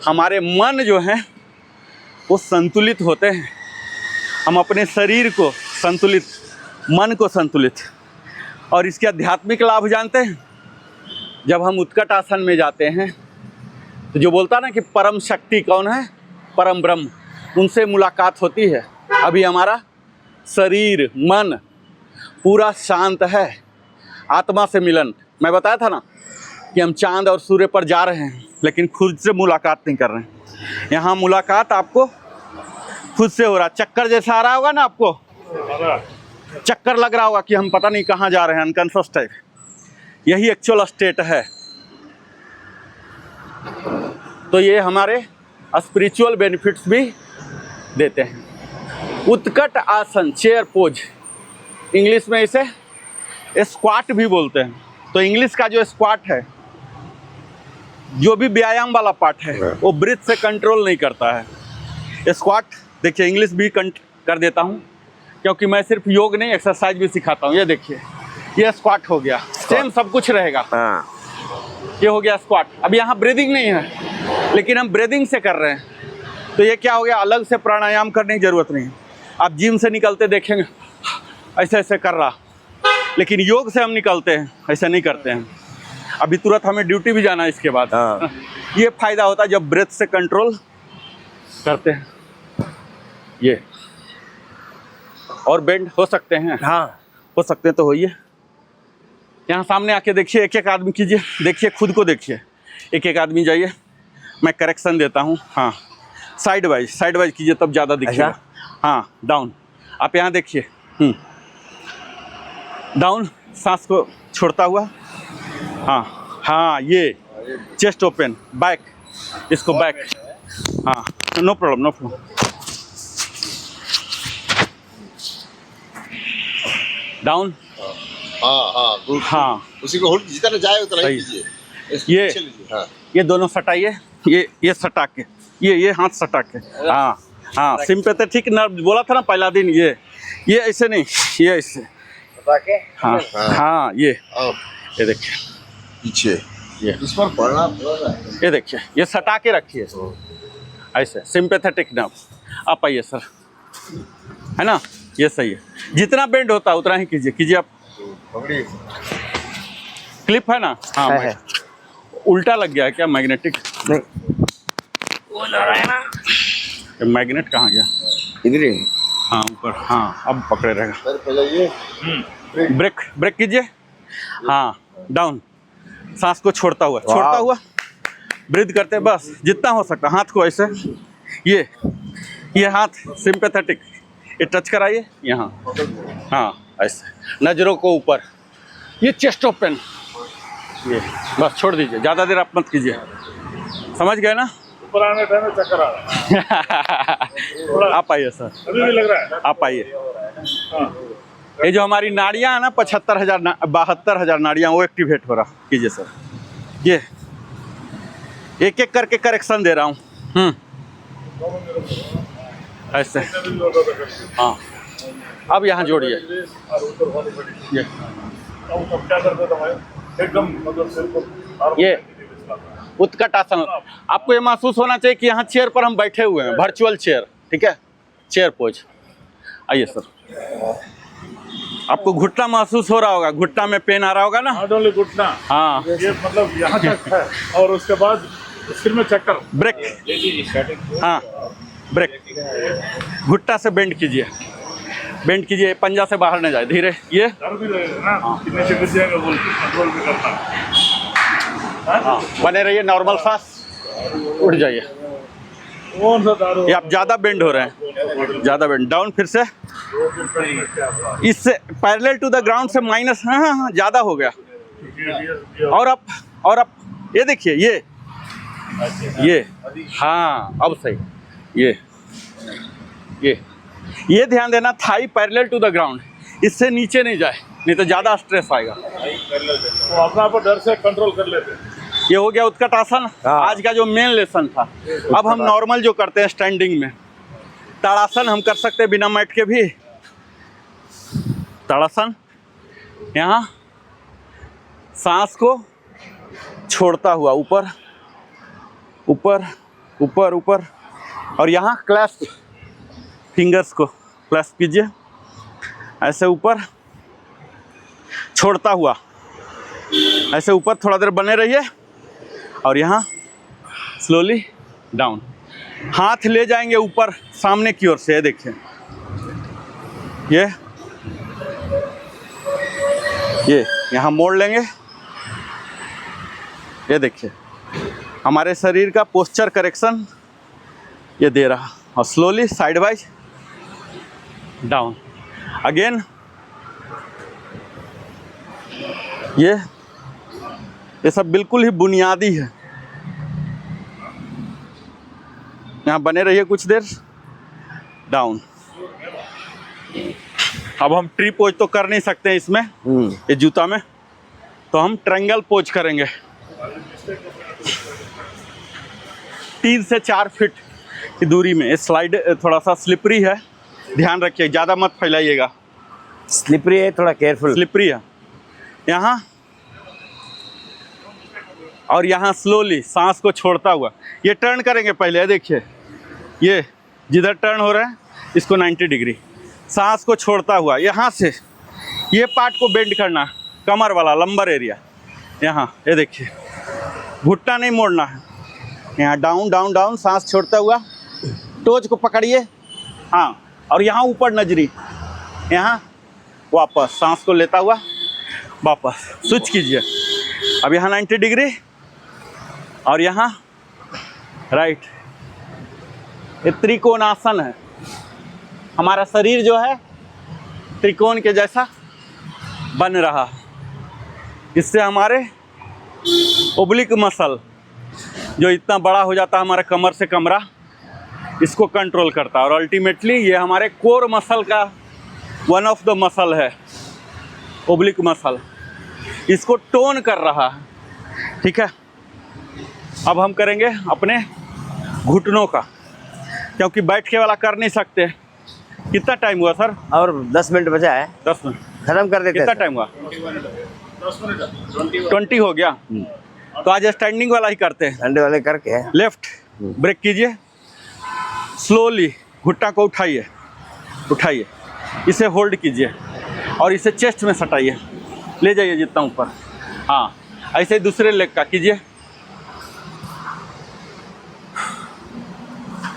हमारे मन जो हैं वो संतुलित होते हैं, हम अपने शरीर को संतुलित, मन को संतुलित, और इसके आध्यात्मिक लाभ जानते हैं। जब हम उत्कट आसन में जाते हैं तो जो बोलता ना कि परम शक्ति कौन है, परम ब्रह्म, उनसे मुलाकात होती है। अभी हमारा शरीर मन पूरा शांत है, आत्मा से मिलन। मैं बताया था ना कि हम चांद और सूर्य पर जा रहे हैं, लेकिन खुद से मुलाकात नहीं कर रहे हैं। यहाँ मुलाकात आपको खुद से हो रहा। चक्कर जैसा आ रहा होगा ना, आपको चक्कर लग रहा होगा कि हम पता नहीं कहाँ जा रहे हैं, अनकॉन्शियस टाइप। यही एक्चुअल स्टेट है। तो ये हमारे स्पिरिचुअल बेनिफिट्स भी देते हैं। उत्कट आसन, चेयर पोज, इंग्लिश में इसे स्क्वाट भी बोलते हैं। तो इंग्लिश का जो स्क्वाट है, जो भी व्यायाम वाला पार्ट है, वो ब्रीथ से कंट्रोल नहीं करता है। स्क्वाट देखिए, इंग्लिश भी कर देता हूँ क्योंकि मैं सिर्फ योग नहीं एक्सरसाइज भी सिखाता हूँ। ये देखिए, ये स्क्वाट हो गया, सेम सब कुछ रहेगा। ये हो गया स्क्वाट। अब यहाँ ब्रीदिंग नहीं है, लेकिन हम ब्रीदिंग से कर रहे हैं। तो ये क्या हो गया, अलग से प्राणायाम करने की ज़रूरत नहीं है। आप जिम से निकलते देखेंगे ऐसे ऐसे कर रहा, लेकिन योग से हम निकलते हैं, ऐसे नहीं करते हैं। अभी तुरंत हमें ड्यूटी भी जाना है इसके बाद। ये फ़ायदा होता है जब ब्रेथ से कंट्रोल करते हैं। ये और बेंड हो सकते हैं, हाँ हो सकते हैं, तो होइए। यहाँ सामने आके देखिए, एक एक आदमी कीजिए, देखिए खुद को देखिए, एक एक आदमी जाइए, मैं करेक्शन देता हूँ। हाँ, साइड वाइज कीजिए, तब ज़्यादा दिखिएगा। हाँ, डाउन, आप यहाँ देखिए, डाउन, सांस को छोड़ता हुआ। हाँ हाँ, ये चेस्ट ओपन, बैक, इसको बैक। हाँ, नो प्रॉब्लम। डाउन, हाँ, हाँ, उसी को होल्ड जितना जाए उतना ही कीजिए। ये दोनों सटाइए, ये सटा के, ये हाथ सटा के। हाँ हाँ, सिंपैथेटिक नर्व बोला था ना पहला दिन। ये ऐसे नहीं, ये ऐसे। हाँ हाँ, ये देखिए पीछे, ये इस पर पढ़ना, ये देखिए, ये सटा के रखिए ऐसे, सिंपैथेटिक नर्व। आप आइए सर, है ना, ये सही है। जितना बेंड होता है उतना ही कीजिए आप। क्लिप है ना? हाँ है। उल्टा लग गया है क्या? मैग्नेटिक नहीं, वो जा रहा है ना। मैग्नेट कहाँ गया? इधर ही। हाँ, ऊपर। हाँ, अब पकड़े रहेगा। ब्रेक कीजिए। हाँ, डाउन, सांस को छोड़ता हुआ ब्रीथ करते, बस जितना हो सकता। हाथ को ऐसे, ये हाथ सिंपैथेटिक, ये टच कराइए यहाँ। हाँ, ऐसे, नजरों को ऊपर, ये चेस्ट ओपन, ये बस छोड़ दीजिए, ज़्यादा देर आप मत कीजिए। समझ गए ना? ऊपर आने टाइम में चक्कर आ रहा है। आप आइए सर, अभी भी लग रहा है। आप आइए। ये जो हमारी नाड़ियाँ है ना, 72,000 नाड़ियाँ, वो एक्टिवेट हो रहा। कीजिए सर, ये एक एक करके करेक्शन दे रहा हूँ। ऐसे, हाँ, अब यहाँ जोड़िए। ये एकदम मतलब सिर को, ये उत्कट आसन। आपको ये महसूस होना चाहिए कि यहाँ चेयर पर हम बैठे हुए हैं, वर्चुअल चेयर, ठीक है, चेयर पोज। आइए सर, आपको घुटना महसूस हो रहा होगा, घुटना में पेन आ रहा होगा ना? नॉट ओनली घुटना, हाँ, ये मतलब यहाँ तक है, और उसके बाद सिर में चक्कर। ब्रेक, हाँ, ब्रेक, घुटना से बेंड कीजिए, पंजा से बाहर न जाए, धीरे। ये डर भी लगेगा ना, कितने से गिर जाएंगे, बोल के कंट्रोल भी करता है। हाँ, बने रहिए, नॉर्मल सांस, उठ जाइए। कौन सा दारू? ये आप ज़्यादा बेंड हो रहे हैं, ज़्यादा बेंड। डाउन, फिर से इससे पैरेलल टू द ग्राउंड से माइनस। हाँ, ज़्यादा हो गया। और आप ये देखिए, ये हाँ, अब सही। ये ध्यान देना, thigh parallel to the ground, इससे नीचे नहीं जाए, नहीं तो ज़्यादा स्ट्रेस आएगा। वो अपना आप डर से कंट्रोल कर लेते हैं। ये हो गया उत्कट आसन, आज का जो मेन लेसन था। अब हम नॉर्मल जो करते हैं स्टैंडिंग में, ताड़ासन हम कर सकते हैं बिना मैट के भी। ताड़ासन, यहाँ सांस को छोड़ता हुआ ऊपर ऊपर ऊपर ऊपर, और यहाँ क्लैस्प, फिंगर्स को क्लैस्प कीजिए, ऐसे ऊपर छोड़ता हुआ, ऐसे ऊपर थोड़ा देर बने रहिए, और यहाँ स्लोली डाउन। हाथ ले जाएंगे ऊपर सामने की ओर से, ये देखिए, ये यहाँ मोड़ लेंगे। ये देखिए हमारे शरीर का पोस्चर करेक्शन ये दे रहा, और slowly side wise down again. ये सब बिल्कुल ही बुनियादी है। यहाँ बने रहिए कुछ देर, डाउन। अब हम ट्री पोज तो कर नहीं सकते हैं इसमें, ये जूता में, तो हम ट्रायंगल पोज करेंगे। 3 से 4 फीट की दूरी में। ये स्लाइड थोड़ा सा स्लिपरी है, ध्यान रखिए, ज़्यादा मत फैलाइएगा। स्लिपरी है, थोड़ा केयरफुल। स्लिपरी है यहाँ, और यहाँ स्लोली सांस को छोड़ता हुआ ये टर्न करेंगे। पहले देखिए, ये जिधर टर्न हो रहा है इसको 90 डिग्री, सांस को छोड़ता हुआ यहाँ से ये पार्ट को बेंड करना, कमर वाला लंबर एरिया। यहाँ ये देखिए, घुटना नहीं मोड़ना है। यहाँ डाउन डाउन डाउन, सांस छोड़ता हुआ, टोज को पकड़िए, हाँ, और यहाँ ऊपर नजरी, यहाँ वापस सांस को लेता हुआ वापस स्विच कीजिए। अब यहाँ 90 डिग्री और यहाँ राइट। ये त्रिकोणासन है। हमारा शरीर जो है त्रिकोण के जैसा बन रहा है। इससे हमारे ओब्लिक मसल जो इतना बड़ा हो जाता है हमारे कमर से कमरा, इसको कंट्रोल करता है। और अल्टीमेटली ये हमारे कोर मसल का वन ऑफ द मसल है, ओब्लिक मसल, इसको टोन कर रहा है। ठीक है, अब हम करेंगे अपने घुटनों का, क्योंकि बैठ के वाला कर नहीं सकते। कितना टाइम हुआ सर? और 10 मिनट बचा है। 10 मिनट खत्म कर देते हैं। कितना टाइम हुआ? 20 हो गया। तो आज स्टैंडिंग वाला ही करते हैं। अंडे वाले करके लेफ्ट ब्रेक कीजिए, स्लोली घुटना को उठाइए, उठाइए, इसे होल्ड कीजिए और इसे चेस्ट में सटाइए, ले जाइए जितना ऊपर। हाँ, ऐसे दूसरे लेग का कीजिए,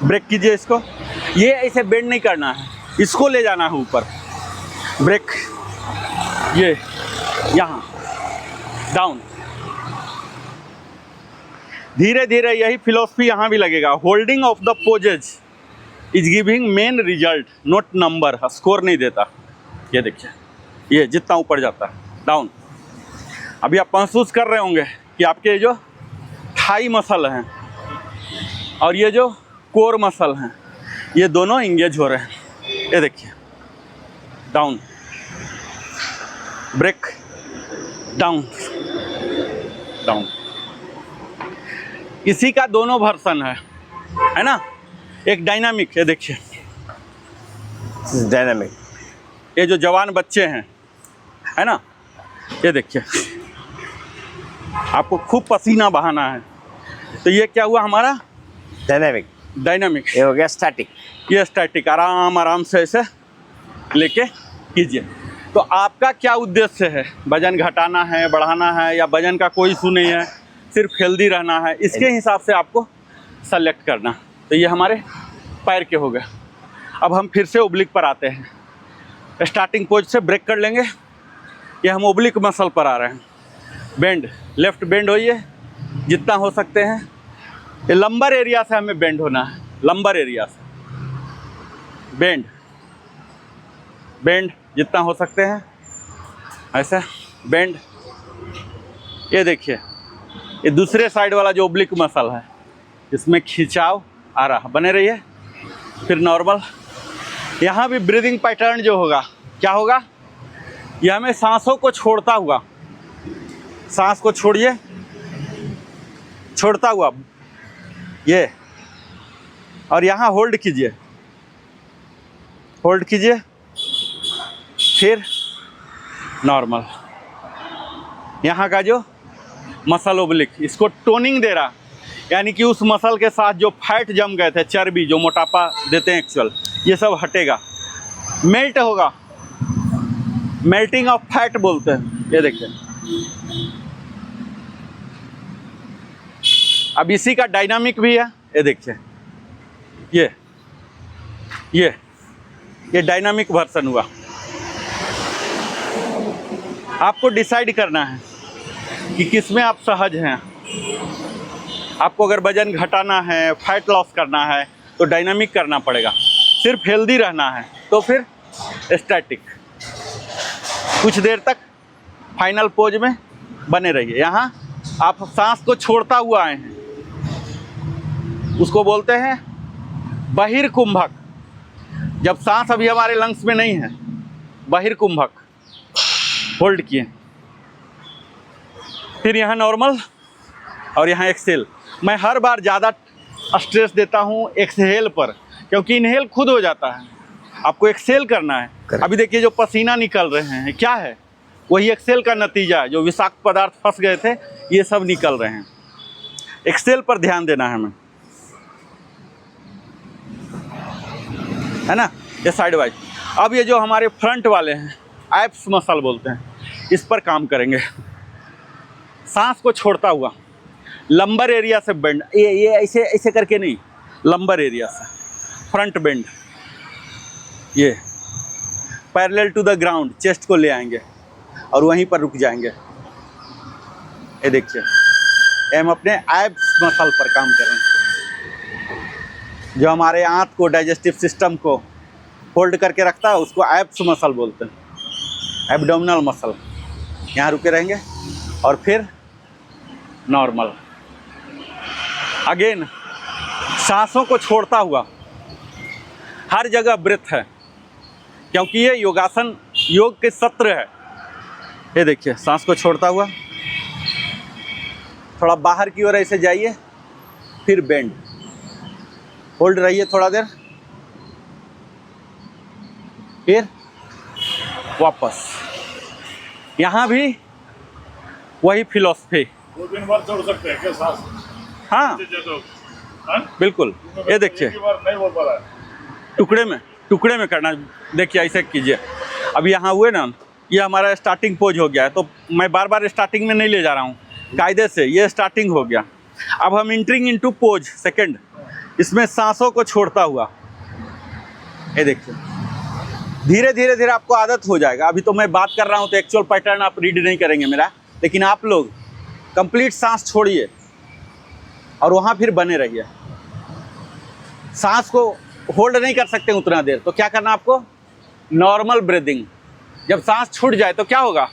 ब्रेक कीजिए इसको। ये ऐसे बेंड नहीं करना है, इसको ले जाना है ऊपर। ब्रेक, ये यहाँ डाउन। धीरे धीरे यही फिलॉसफी यहाँ भी लगेगा। Holding of the poses is giving main result, not number. Score नहीं देता। ये देखिए, ये जितना ऊपर जाता है डाउन। अभी आप महसूस कर रहे होंगे कि आपके जो थाई मसल हैं और ये जो कोर मसल हैं, ये दोनों इंगेज हो रहे हैं। ये देखिए, डाउन, ब्रेक, डाउन, डाउन। इसी का दोनों वर्सन है ना? एक डायनामिक, ये देखिए, डायनामिक। ये जो जवान बच्चे हैं, है ना, ये देखिए, आपको खूब पसीना बहाना है, तो ये क्या हुआ हमारा? डायनामिक। डायनामिक। ये हो गया स्टैटिक। ये स्टैटिक। आराम आराम से ऐसे लेके कीजिए। तो आपका क्या उद्देश्य है? वजन घटाना है, बढ़ाना है, या वजन का कोई इशू नहीं है, सिर्फ हेल्दी रहना है, इसके हिसाब से आपको सेलेक्ट करना। तो ये हमारे पैर के हो गए। अब हम फिर से ओब्लिक पर आते हैं। स्टार्टिंग पोज से ब्रेक कर लेंगे। ये हम ओब्लिक मसल पर आ रहे हैं। बेंड, लेफ्ट बेंड होइए जितना हो सकते हैं। ये लंबर एरिया से हमें बेंड होना है, लंबर एरिया से बेंड, बेंड जितना हो सकते हैं ऐसे बेंड। ये देखिए, ये दूसरे साइड वाला जो ओब्लिक मसल है, इसमें खिंचाव आ रहा, बने रहिए। फिर नॉर्मल। यहाँ भी ब्रीदिंग पैटर्न जो होगा, क्या होगा? यह हमें सांसों को छोड़ता हुआ, सांस को छोड़िए, छोड़ता हुआ ये, और यहाँ होल्ड कीजिए, होल्ड कीजिए, फिर नॉर्मल। यहाँ का जो मसल ओब्लिक, इसको टोनिंग दे रहा, यानी कि उस मसल के साथ जो फैट जम गए थे, चर्बी जो मोटापा देते हैं एक्चुअल, ये सब हटेगा, मेल्ट होगा। मेल्टिंग ऑफ फैट बोलते हैं। ये देखिए, अब इसी का डायनामिक भी है, ये देखिए, ये डायनामिक वर्जन हुआ। आपको डिसाइड करना है कि किस में आप सहज हैं। आपको अगर वजन घटाना है, फैट लॉस करना है तो डायनामिक करना पड़ेगा। सिर्फ हेल्दी रहना है तो फिर स्टैटिक। कुछ देर तक फाइनल पोज में बने रहिए। यहाँ आप सांस को छोड़ता हुआ आए हैं, उसको बोलते हैं बहिर्कुंभक। जब सांस अभी हमारे लंग्स में नहीं है, बहिर्कुंभक। होल्ड किए, फिर यहाँ नॉर्मल और यहाँ एक्सेल। मैं हर बार ज़्यादा स्ट्रेस देता हूँ एक्सहेल पर, क्योंकि इनहेल खुद हो जाता है, आपको एक्सेल करना है। अभी देखिए जो पसीना निकल रहे हैं क्या है, वही एक्सेल का नतीजा है। जो विषाक्त पदार्थ फंस गए थे ये सब निकल रहे हैं। एक्सेल पर ध्यान देना है हमें, है ना। ये साइड वाइज। अब ये जो हमारे फ्रंट वाले हैं, एब्स मसल बोलते हैं, इस पर काम करेंगे। सांस को छोड़ता हुआ लंबर एरिया से बेंड, ये ऐसे ऐसे करके नहीं, लंबर एरिया से फ्रंट बेंड। ये parallel to the ground, chest को ले आएंगे और वहीं पर रुक जाएंगे। ये देखिए, हम अपने एब्स मसल पर काम कर रहे हैं, जो हमारे आंत को, डाइजेस्टिव सिस्टम को होल्ड करके रखता है, उसको एब्स मसल बोलते हैं, एब्डोमिनल मसल। यहाँ रुके रहेंगे और फिर नॉर्मल। अगेन सांसों को छोड़ता हुआ, हर जगह ब्रेथ है, क्योंकि ये योगासन, योग के सत्र है। ये देखिए, सांस को छोड़ता हुआ थोड़ा बाहर की ओर ऐसे जाइए, फिर बेंड, होल्ड रहिए थोड़ा देर, फिर वापस। यहाँ भी वही फिलॉसफी। 2-3 बार छोड़ सकते हैं क्या सांस? हाँ बिल्कुल। ये देखिए, नहीं हो पा रहा है। टुकड़े में करना। देखिए ऐसे कीजिए। अब यहाँ हुए ना, ये हमारा स्टार्टिंग पोज हो गया है, तो मैं बार बार स्टार्टिंग में नहीं ले जा रहा हूँ, कायदे से ये स्टार्टिंग हो गया। अब हम इंटरिंग इनटू पोज सेकंड, इसमें सांसों को छोड़ता हुआ। ये देखिए, धीरे धीरे आपको आदत हो जाएगा। अभी तो मैं बात कर रहा हूँ तो एक्चुअल पैटर्न आप रीड नहीं करेंगे मेरा, लेकिन आप लोग कंप्लीट सांस छोड़िए और वहाँ फिर बने रहिए। सांस को होल्ड नहीं कर सकते उतना देर, तो क्या करना आपको, नॉर्मल ब्रीदिंग। जब सांस छूट जाए तो क्या होगा,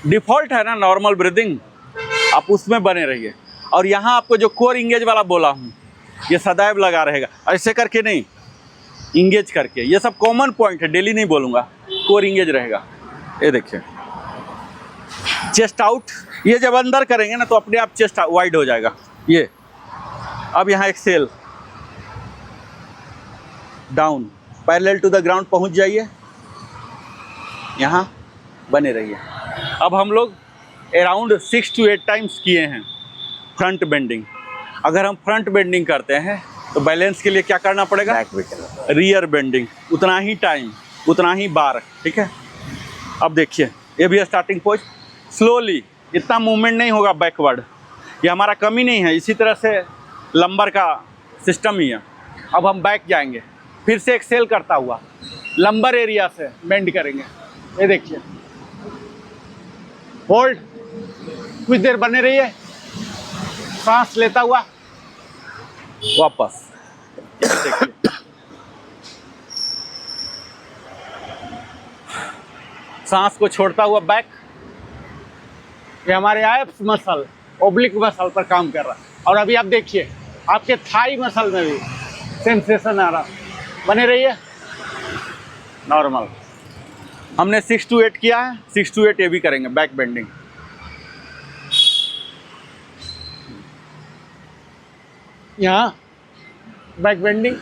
डिफ़ॉल्ट है ना नॉर्मल ब्रीदिंग, आप उसमें बने रहिए। और यहाँ आपको जो कोर इंगेज वाला बोला हूँ, ये सदैव लगा रहेगा, ऐसे करके नहीं, इंगेज करके। ये सब कॉमन पॉइंट है, डेली नहीं बोलूँगा, कोर इंगेज रहेगा। ये देखिए, चेस्ट आउट। ये जब अंदर करेंगे ना तो अपने आप चेस्ट वाइड हो जाएगा। ये अब यहाँ exhale, down, parallel to the ground पहुँच जाइए, यहाँ बने रहिए। अब हम लोग अराउंड 6 to 8 टाइम्स किए हैं फ्रंट बेंडिंग। अगर हम फ्रंट बेंडिंग करते हैं तो बैलेंस के लिए क्या करना पड़ेगा, बैक भी करना। रियर बेंडिंग, उतना ही टाइम, उतना ही बार। ठीक है। अब देखिए, ये भी स्टार्टिंग पोज, स्लोली, इतना मूवमेंट नहीं होगा बैकवर्ड, ये हमारा कमी नहीं है, इसी तरह से लंबर का सिस्टम ही है। अब हम बैक जाएंगे, फिर से एक्सेल करता हुआ लंबर एरिया से बेंड करेंगे। ये देखिए, होल्ड, कुछ देर बने रहिए, सांस लेता हुआ वापस। देखिए, सांस को छोड़ता हुआ बैक। ये हमारे एब्स मसल, ओब्लिक मसल पर काम कर रहा है। और अभी आप देखिए, आपके थाई मसल में भी सेंसेशन आ रहा। बने रहिए, नॉर्मल। हमने 6 to 8 किया है, 6 to 8 ये भी करेंगे, बैक बेंडिंग। यहाँ बैक बेंडिंग,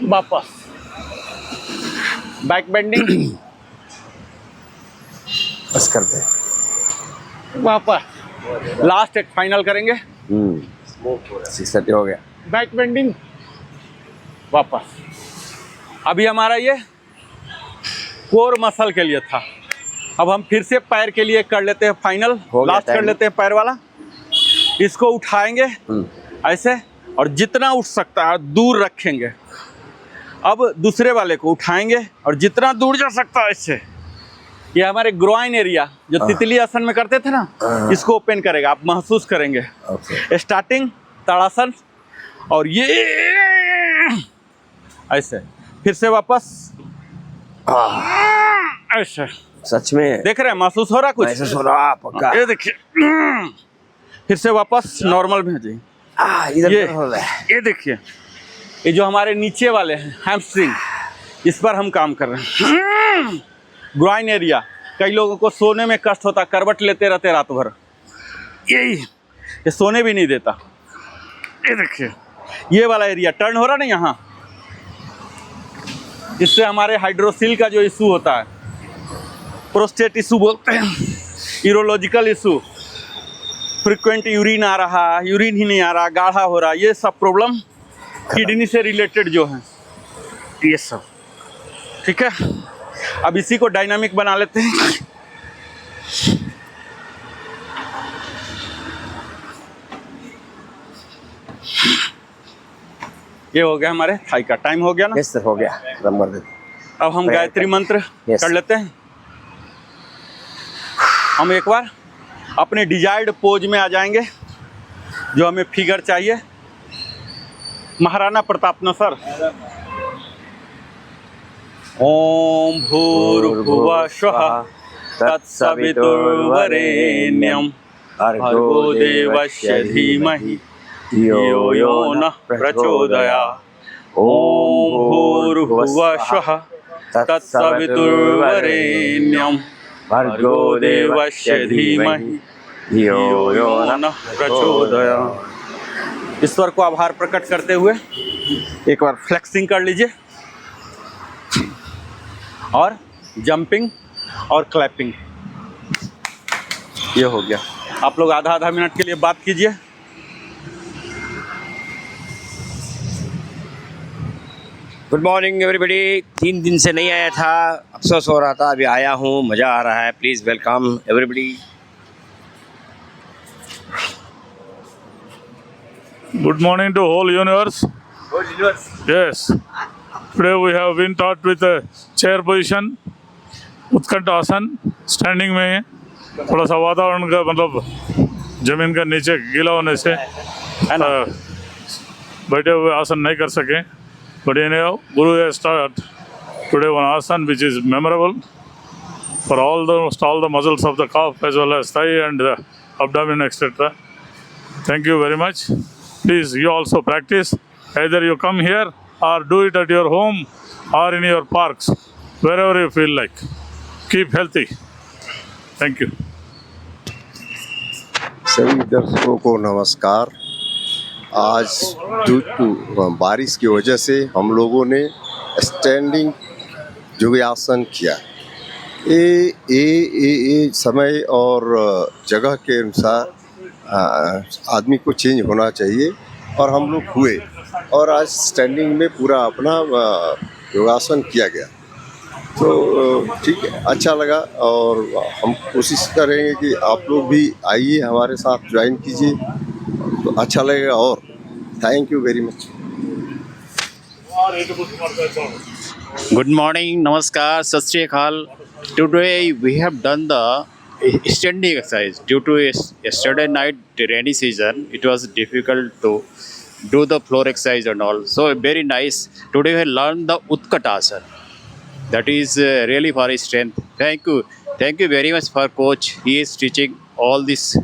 वापस बैक बेंडिंग, बस करते हैं, वापस। लास्ट एक फाइनल करेंगे, 6:30 हो गया। बैक बेंडिंग, वापस। अभी हमारा ये कोर मसल के लिए था। अब हम फिर से पैर के लिए कर लेते हैं फाइनल, हो गया लास्ट कर टाइम। लेते हैं पैर वाला। इसको उठाएंगे ऐसे, और जितना उठ सकता है दूर रखेंगे। अब दूसरे वाले को उठाएंगे और जितना दूर जा सकता है ऐसे। ये हमारे ग्रोइन एरिया जो तितली आसन में करते थे ना, इसको ओपन करेगा, आप महसूस करेंगे। स्टार्टिंग ताड़ासन, और ये ऐसे, फिर से वापस ऐसे। सच में देख रहे हैं, महसूस हो रहा कुछ? महसूस हो रहा पक्का। ये देखिए, फिर से वापस नॉर्मल में जी। इधर हो रहा है। ये देखिए, ये जो हमारे नीचे वाले हैं हैमस्ट्रिंग, इस पर हम काम कर रहे हैं। ग्रोइन एरिया, कई लोगों को सोने में कष्ट होता, करवट लेते रहते रात भर, यही ये सोने भी नहीं देता। ये देखिए, ये वाला एरिया टर्न हो रहा ना यहाँ, इससे हमारे हाइड्रोसिल का जो इशू होता है, प्रोस्टेट इशू बोलते हैं, यूरोलॉजिकल इशू, फ्रिक्वेंट यूरिन आ रहा, यूरिन ही नहीं आ रहा, गाढ़ा हो रहा, ये सब प्रॉब्लम किडनी से रिलेटेड जो है, ये सब ठीक है। अब इसी को डायनामिक बना लेते हैं। ये हो गया हमारे थाई का। टाइम हो गया ना? यस सर, हो गया। नंबर दे। अब हम गायत्री मंत्र कर लेते हैं। हम एक बार अपने डिजायर्ड पोज में आ जाएंगे, जो हमें फिगर चाहिए। महाराणा प्रताप न सर। ओम भूर्भुवः स्वः तत्सवितुर्वरेण्यं भर्गो देवस्य धीमहि धियो यो नः प्रचोदयात्। ओम भूर्भुवः स्वः तत्सवितुर्वरेण्यं भर्गो देवस्य धीमहि धियो यो नः प्रचोदयात्। ईश्वर को आभार प्रकट करते हुए एक बार फ्लेक्सिंग कर लीजिए, और जंपिंग और क्लैपिंग। ये हो गया। आप लोग आधा आधा मिनट के लिए बात कीजिए। Good morning everybody. 3 दिन से नहीं आया था, अफसोस हो रहा था, अभी आया हूँ, मज़ा आ रहा है। Please welcome everybody. Good morning to whole universe. Yes. Today we have been taught with a chair position, उत्कंठ आसन। स्टैंडिंग में थोड़ा सा वातावरण का मतलब जमीन का नीचे गीला होने से बैठे हुए आसन नहीं कर सके। But anyhow, Guru has taught today one asan which is memorable for all the muscles of the calf as well as thigh and the abdomen, etc. Thank you very much. Please, you also practice. Either you come here or do it at your home or in your parks, wherever you feel like. Keep healthy. Thank you. सभी दर्शकों को नमस्कार। आज बारिश की वजह से हम लोगों ने स्टैंडिंग योगासन किया। ये समय और जगह के अनुसार आदमी को चेंज होना चाहिए, और हम लोग हुए, और आज स्टैंडिंग में पूरा अपना योगासन किया गया। तो ठीक है, अच्छा लगा, और हम कोशिश करेंगे कि आप लोग भी आइए, हमारे साथ ज्वाइन कीजिए, तो अच्छा लगेगा। और thank you very much. Good morning, namaskar, sat sri akal. Today we have done the standing exercise. Due to yesterday night rainy season, it was difficult to do the floor exercise and all. So very nice. Today we learned the Utkatasana. That is really for his strength. Thank you very much for coach. He is teaching all this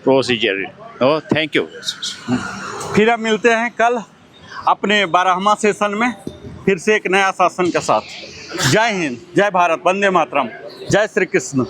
procedure. Oh, thank you. फिर अब मिलते हैं कल अपने 12वां session में, फिर से एक नया शासन के साथ। जय हिंद, जय भारत, वंदे मातरम, जय श्री कृष्ण।